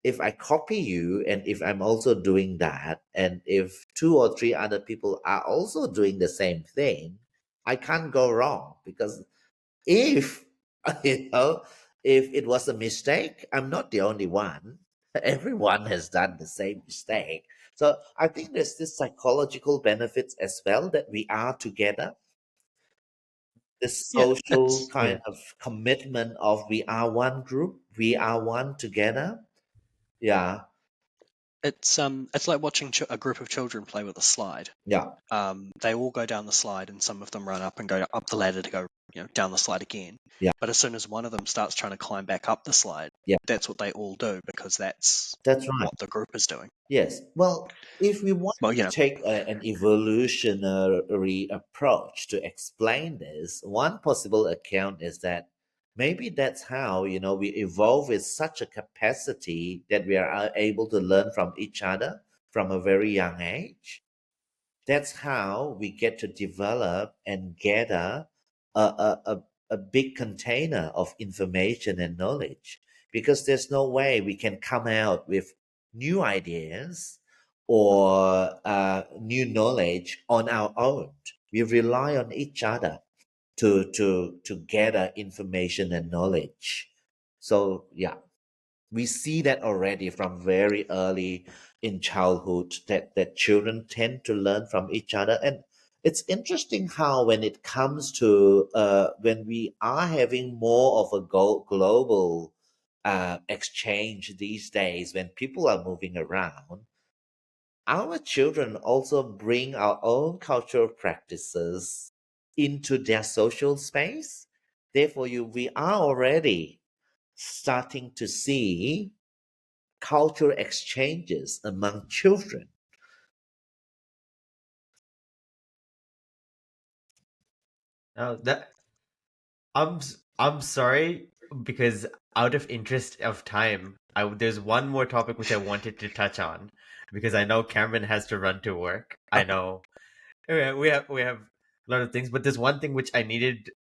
if I copy you and if I'm also doing that, and if 2 or 3 other people are also doing the same thing, I can't go wrong because if you know if it was a mistake, I'm not the only one. Everyone has done the same mistake. So I think there's this psychological benefits as well that we are together. This Yeah, social it's kind of commitment of we are one group, we are one together. Yeah, it's like watching a group of children play with a slide. yeah. They all go down the slide, and some of them run up and go up the ladder to go down the slide again. Yeah. But as soon as one of them starts trying to climb back up the slide, Yeah. that's what they all do because that's That's right. what the group is doing. Yes. Well, if we want Well, to take an evolutionary approach to explain this, one possible account is that maybe that's how, we evolve with such a capacity that we are able to learn from each other from a very young age. That's how we get to develop and gather a big container of information and knowledge, because there's no way we can come out with new ideas or new knowledge on our own. We rely on each other to gather information and knowledge. So yeah, we see that already from very early in childhood, that children tend to learn from each other. And it's interesting how when it comes to when we are having more of a global exchange these days, when people are moving around, our children also bring our own cultural practices into their social space. Therefore, we are already starting to see cultural exchanges among children. Now that I'm sorry, because out of interest of time, there's one more topic which I wanted to touch on, because I know Cameron has to run to work. I know we have a lot of things, but there's one thing which I needed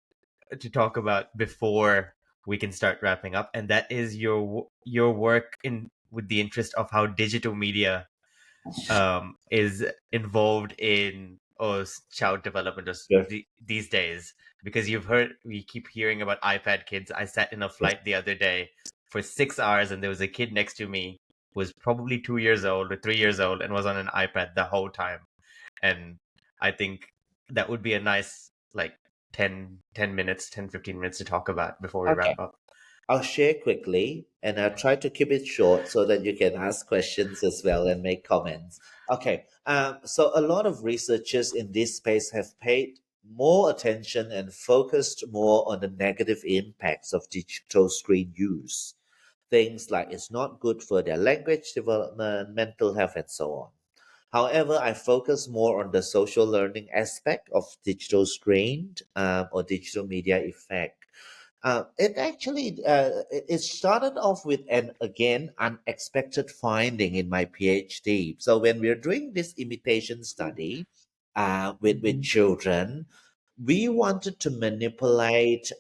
to talk about before we can start wrapping up, and that is your work in with the interest of how digital media is involved in child development Yes. these days, because we keep hearing about iPad kids. I sat in a flight the other day for 6 hours, and there was a kid next to me who was probably 2 years old or 3 years old and was on an iPad the whole time. And I think that would be a nice, like, 10 minutes, 10-15 minutes to talk about before we Okay. wrap up. I'll share quickly and I'll try to keep it short so that you can ask questions as well and make comments. Okay. So a lot of researchers in this space have paid more attention and focused more on the negative impacts of digital screen use. Things like it's not good for their language development, mental health, and so on. However, I focus more on the social learning aspect of digital screen or digital media effect. It started off with an again unexpected finding in my PhD. So when we're doing this imitation study with children, we wanted to manipulate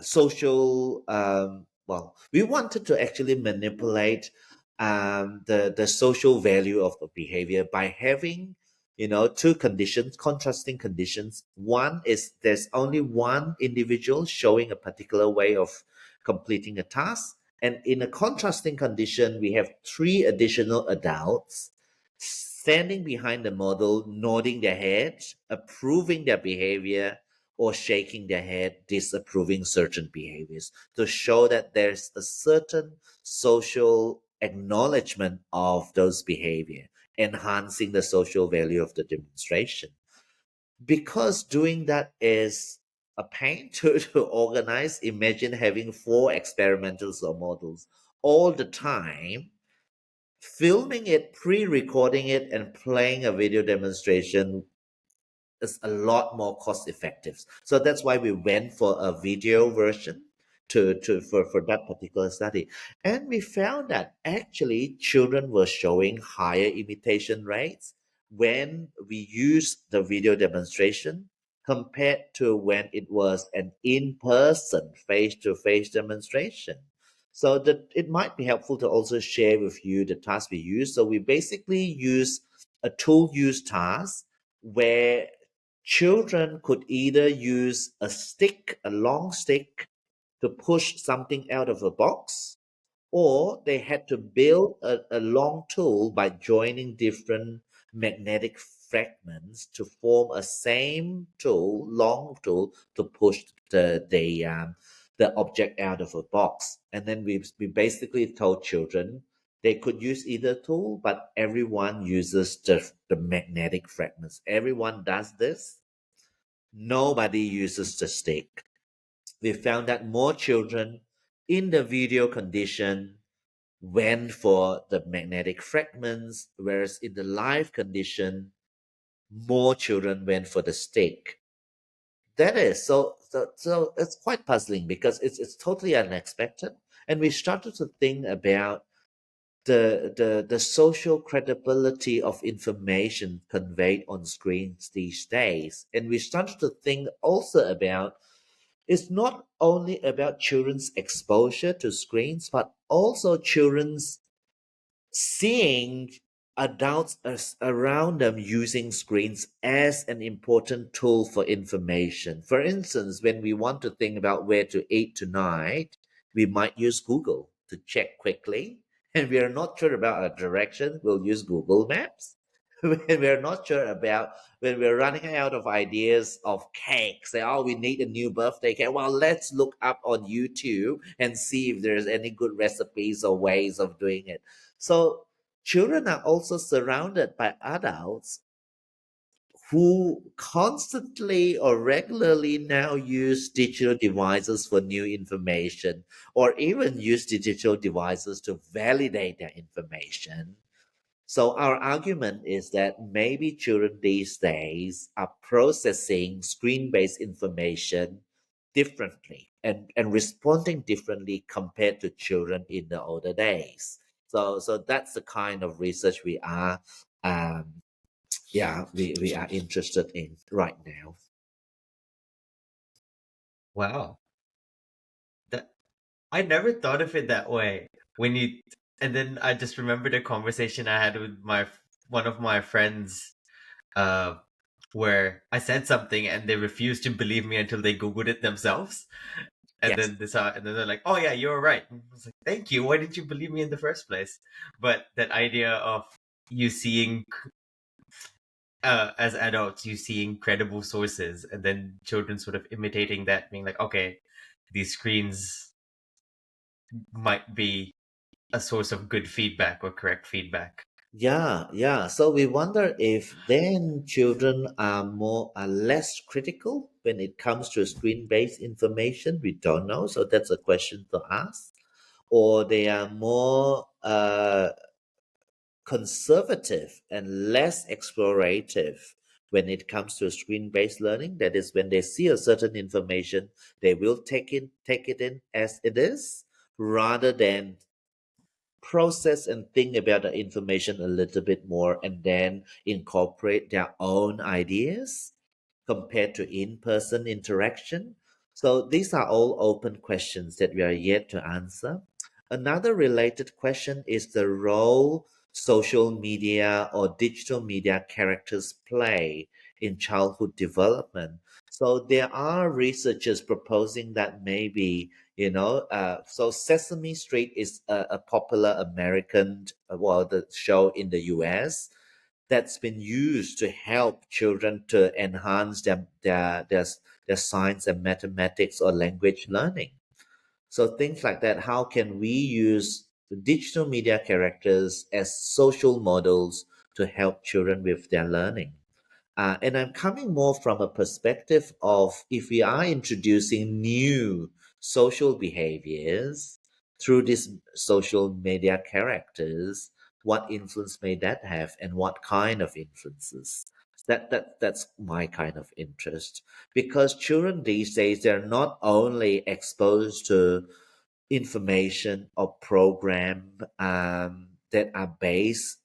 social well, we wanted to actually manipulate the social value of the behavior by having, two conditions, contrasting conditions. One is there's only one individual showing a particular way of completing a task, and in a contrasting condition we have three additional adults standing behind the model, nodding their heads, approving their behavior, or shaking their head, disapproving certain behaviors, to show that there's a certain social acknowledgement of those behavior, enhancing the social value of the demonstration. Because doing that is a pain to organize, imagine having four experimentals or models all the time, filming it, pre-recording it, and playing a video demonstration is a lot more cost effective. So that's why we went for a video version for that particular study. And we found that actually children were showing higher imitation rates when we used the video demonstration compared to when it was an in-person face-to-face demonstration. So that it might be helpful to also share with you the task we use. So we basically use a tool use task where children could either use a long stick, to push something out of a box, or they had to build a long tool by joining different magnetic fragments to form a same tool, long tool, to push the object out of a box. And then we basically told children They could use either tool, but everyone uses the magnetic fragments. Everyone does this. Nobody uses the stick. We found that more children in the video condition went for the magnetic fragments, whereas in the live condition, more children went for the stick. That is so it's quite puzzling because it's totally unexpected. And we started to think about the social credibility of information conveyed on screens these days. And we started to think also about it's not only about children's exposure to screens, but also children's seeing adults around them using screens as an important tool for information. For instance, when we want to think about where to eat tonight, we might use Google to check quickly. And we are not sure about a direction, we'll use Google Maps. When we're not sure about when we're running out of ideas of cake, say, oh, we need a new birthday cake. Well, let's look up on YouTube and see if there's any good recipes or ways of doing it. So children are also surrounded by adults who constantly or regularly now use digital devices for new information or even use digital devices to validate their information. So our argument is that maybe children these days are processing screen-based information differently and responding differently compared to children in the older days. So that's the kind of research we are we are interested in right now. Wow. That I never thought of it that way. When you and then I just remembered a conversation I had with one of my friends, uh, where I said something and they refused to believe me until they Googled it themselves. And Yes. then and then they're like, "Oh yeah, you're right." And I was like, "Thank you. Why didn't you believe me in the first place?" But that idea of you seeing, as adults, you seeing credible sources, and then children sort of imitating that, being like, "Okay, these screens might be a source of good feedback or correct feedback." Yeah. So we wonder if then children are less critical when it comes to screen-based information. We don't know, so that's a question to ask. Or they are more conservative and less explorative when it comes to screen-based learning. That is, when they see a certain information, they will take it in as it is, rather than process and think about the information a little bit more and then incorporate their own ideas compared to in-person interaction. So these are all open questions that we are yet to answer. Another related question is the role social media or digital media characters play in childhood development. So there are researchers proposing that maybe so Sesame Street is a popular American, the show in the US that's been used to help children to enhance their science and mathematics or language learning. So things like that, how can we use the digital media characters as social models to help children with their learning? And I'm coming more from a perspective of if we are introducing new social behaviors through these social media characters, what influence may that have and what kind of influences? That's my kind of interest because children these days they're not only exposed to information or program that are based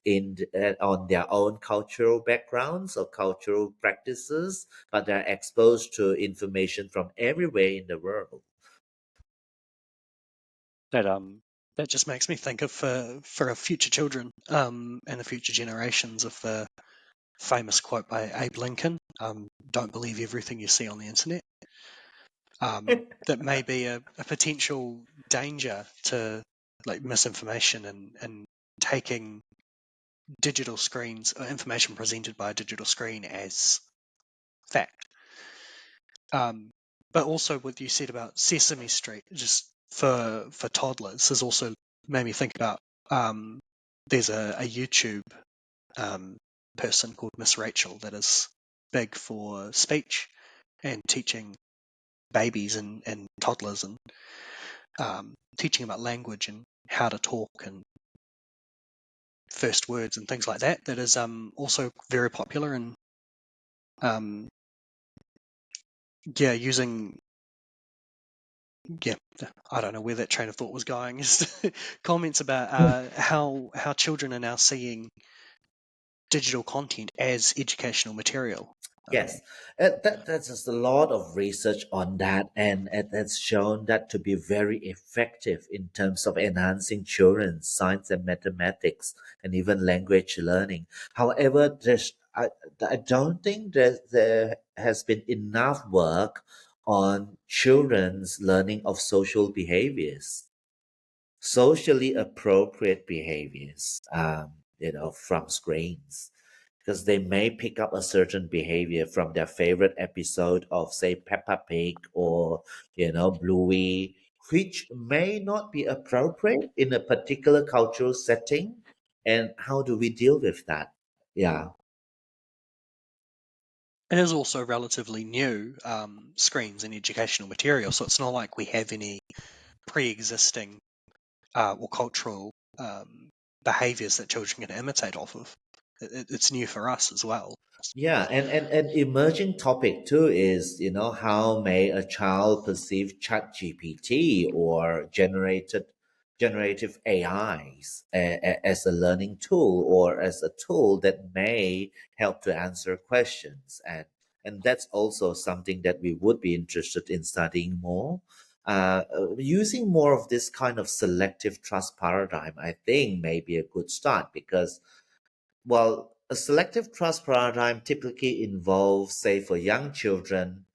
on their own cultural backgrounds or cultural practices, but they're exposed to information from everywhere in the world. That just makes me think of for our future children and the future generations of the famous quote by Abe Lincoln: "Don't believe everything you see on the internet." That may be a potential danger to like misinformation and taking digital screens or information presented by a digital screen as fact. But also what you said about Sesame Street, just for toddlers, has also made me think about there's a YouTube person called Miss Rachel that is big for speech and teaching babies and toddlers and teaching about language and how to talk and first words and things like that. That is also very popular and using I don't know where that train of thought was going. Comments about how children are now seeing digital content as educational material. Yes, that's just a lot of research on that, and it has shown that to be very effective in terms of enhancing children's science and mathematics and even language learning. However, I don't think that there has been enough work on children's learning of social behaviors, socially appropriate behaviors, from screens, because they may pick up a certain behavior from their favorite episode of, say, Peppa Pig or, Bluey, which may not be appropriate in a particular cultural setting. And how do we deal with that? Yeah. It is also relatively new screens and educational material, so it's not like we have any pre-existing or cultural behaviors that children can imitate off of. It's new for us as well. Yeah, and an emerging topic too is, how may a child perceive ChatGPT or generative AIs as a learning tool or as a tool that may help to answer questions, and that's also something that we would be interested in studying more. Using more of this kind of selective trust paradigm, I think, may be a good start because, well, a selective trust paradigm typically involves, say, for young children,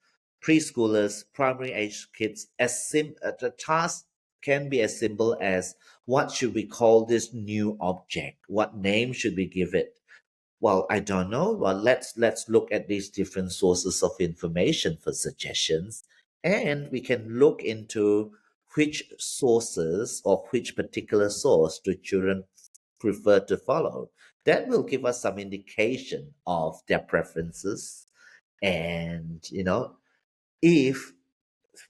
preschoolers, primary age kids, the task can be as simple as, what should we call this new object? What name should we give it? Well, I don't know. Well, let's look at these different sources of information for suggestions, and we can look into which sources or which particular source do children prefer to follow. That will give us some indication of their preferences, and if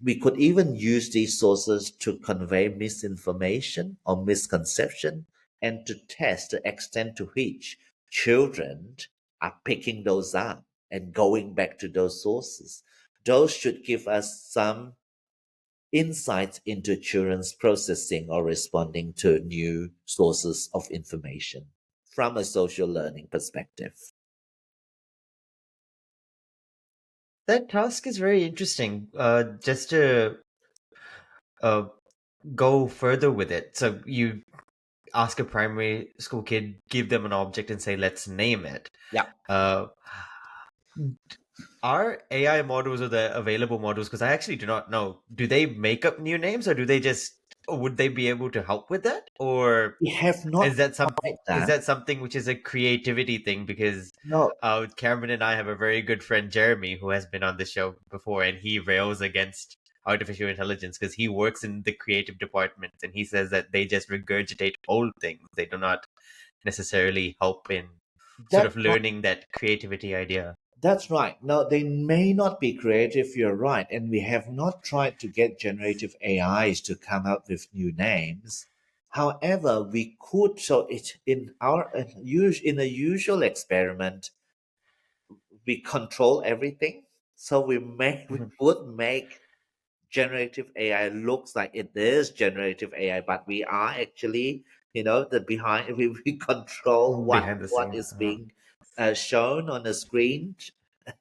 we could even use these sources to convey misinformation or misconception and to test the extent to which children are picking those up and going back to those sources. Those should give us some insight into children's processing or responding to new sources of information from a social learning perspective. That task is very interesting. Just to uh, go further with it. So you ask a primary school kid, give them an object and say, let's name it. Yeah. Are AI models or the available models, because I actually do not know, do they make up new names or do they just, or would they be able to help with that? Or We have not is that tried something which is a creativity thing? Because No, Cameron and I have a very good friend, Jeremy, who has been on the show before, and he rails against artificial intelligence because he works in the creative department, and he says that they just regurgitate old things. They do not necessarily help in sort that's of learning that creativity idea. That's right. Now, they may not be creative, you're right. And we have not tried to get generative AIs to come up with new names. However, we could, so it in a usual experiment, we control everything. So we Mhm. would make generative AI looks like it is generative AI, but we are actually, the behind, we control Behind the what scenes. is being shown on the screen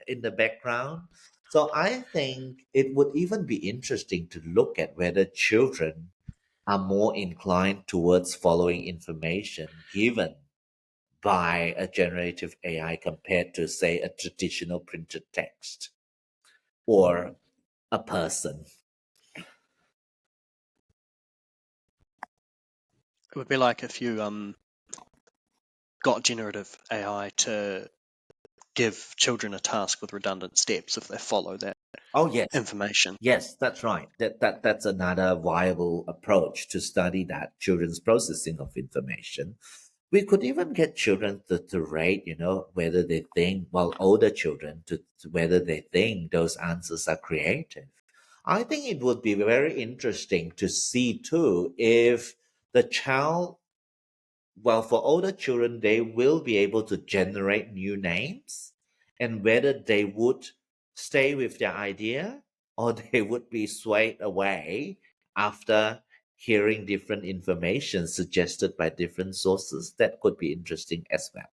in the background. So I think it would even be interesting to look at whether children are more inclined towards following information given by a generative AI compared to, say, a traditional printed text or a person. It would be like if you got generative AI to give children a task with redundant steps if they follow that Oh, yes. information. Yes, that's right. That's another viable approach to study that children's processing of information. We could even get children to rate, whether they think, well, older children, to whether they think those answers are creative. I think it would be very interesting to see too if the child, well, for older children, they will be able to generate new names, and whether they would stay with their idea or they would be swayed away after hearing different information suggested by different sources. That could be interesting as well.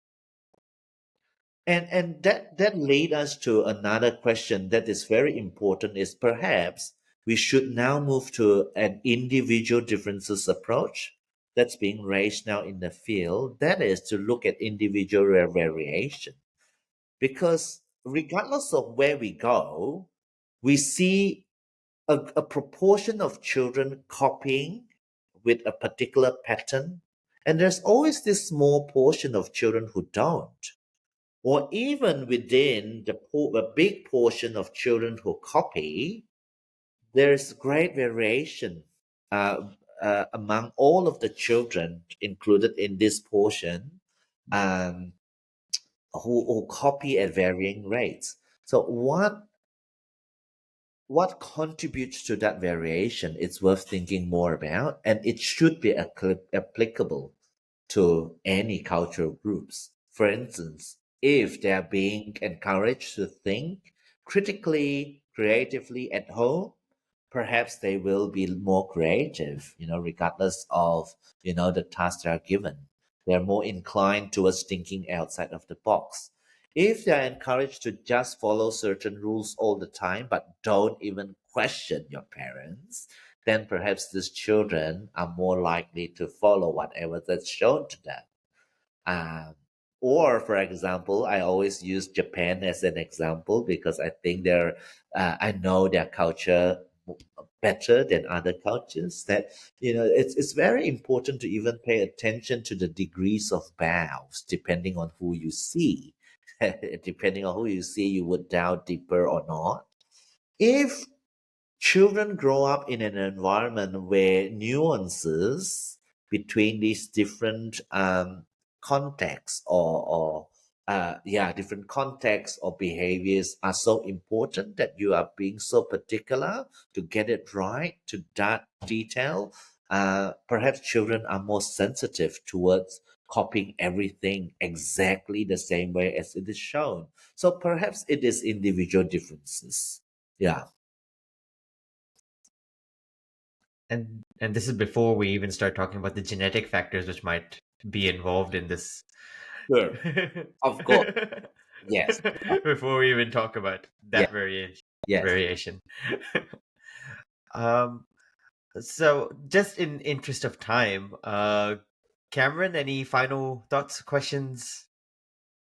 And that lead us to another question that is very important, is perhaps we should now move to an individual differences approach that's being raised now in the field. That is to look at individual variation. Because regardless of where we go, we see a proportion of children copying with a particular pattern, and there's always this small portion of children who don't. Or even within the big portion of children who copy, there's great variation among all of the children included in this portion, um, who copy at varying rates. So what contributes to that variation? It's worth thinking more about, and it should be applicable to any cultural groups. For instance, if they are being encouraged to think critically, creatively at home, perhaps they will be more creative, regardless of, the tasks they are given. They're more inclined towards thinking outside of the box. If they're encouraged to just follow certain rules all the time, but don't even question your parents, then perhaps these children are more likely to follow whatever that's shown to them. Um, or, for example, I always use Japan as an example because I think I know their culture better than other cultures. That it's very important to even pay attention to the degrees of bows depending on who you see. Depending on who you see, you would bow deeper or not. If children grow up in an environment where nuances between these different contexts or different contexts or behaviors are so important that you are being so particular to get it right to that detail. Perhaps children are more sensitive towards copying everything exactly the same way as it is shown. So perhaps it is individual differences. Yeah. And this is before we even start talking about the genetic factors which might be involved in this. Sure. Of course. Yes. Before we even talk about that Yes. variation. So just in interest of time, Cameron, any final thoughts, questions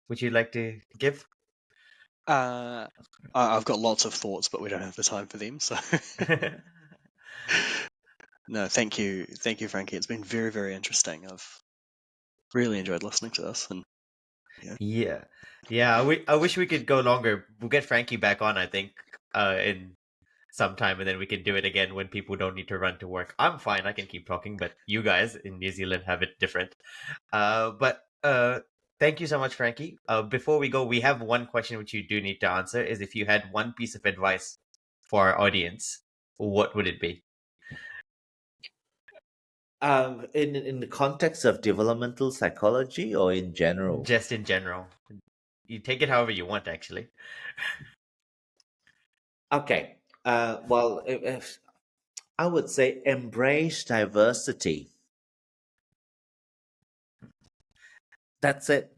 which you'd like to give? I've got lots of thoughts, but we don't have the time for them. So, no, thank you, Frankie. It's been very, very interesting. I've really enjoyed listening to this, and Yeah. I wish we could go longer. We'll get Frankie back on, I think, in some time, and then we can do it again when people don't need to run to work. I'm fine. I can keep talking, but you guys in New Zealand have it different. But thank you so much, Frankie. Before we go, we have one question which you do need to answer. Is if you had one piece of advice for our audience, what would it be? In the context of developmental psychology or in general? Just in general. You take it however you want, actually. Okay. Well, if I would say embrace diversity. That's it.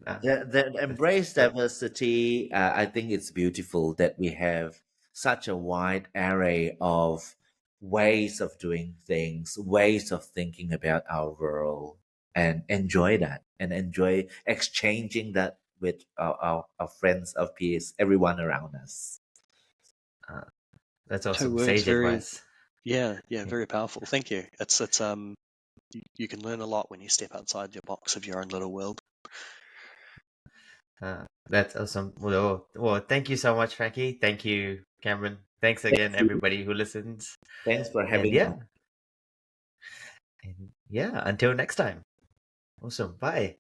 Embrace diversity. I think it's beautiful that we have such a wide array of ways of doing things, ways of thinking about our world, and enjoy that and enjoy exchanging that with our friends, our peers, everyone around us. That's awesome. 2 words, Sage very, advice. yeah, very powerful. Thank you. It's you can learn a lot when you step outside your box of your own little world. That's awesome. Well, thank you so much, Frankie. Thank you, Cameron. Thanks again, everybody who listens. Thanks for And having yeah. me. And yeah, until next time. Awesome. Bye.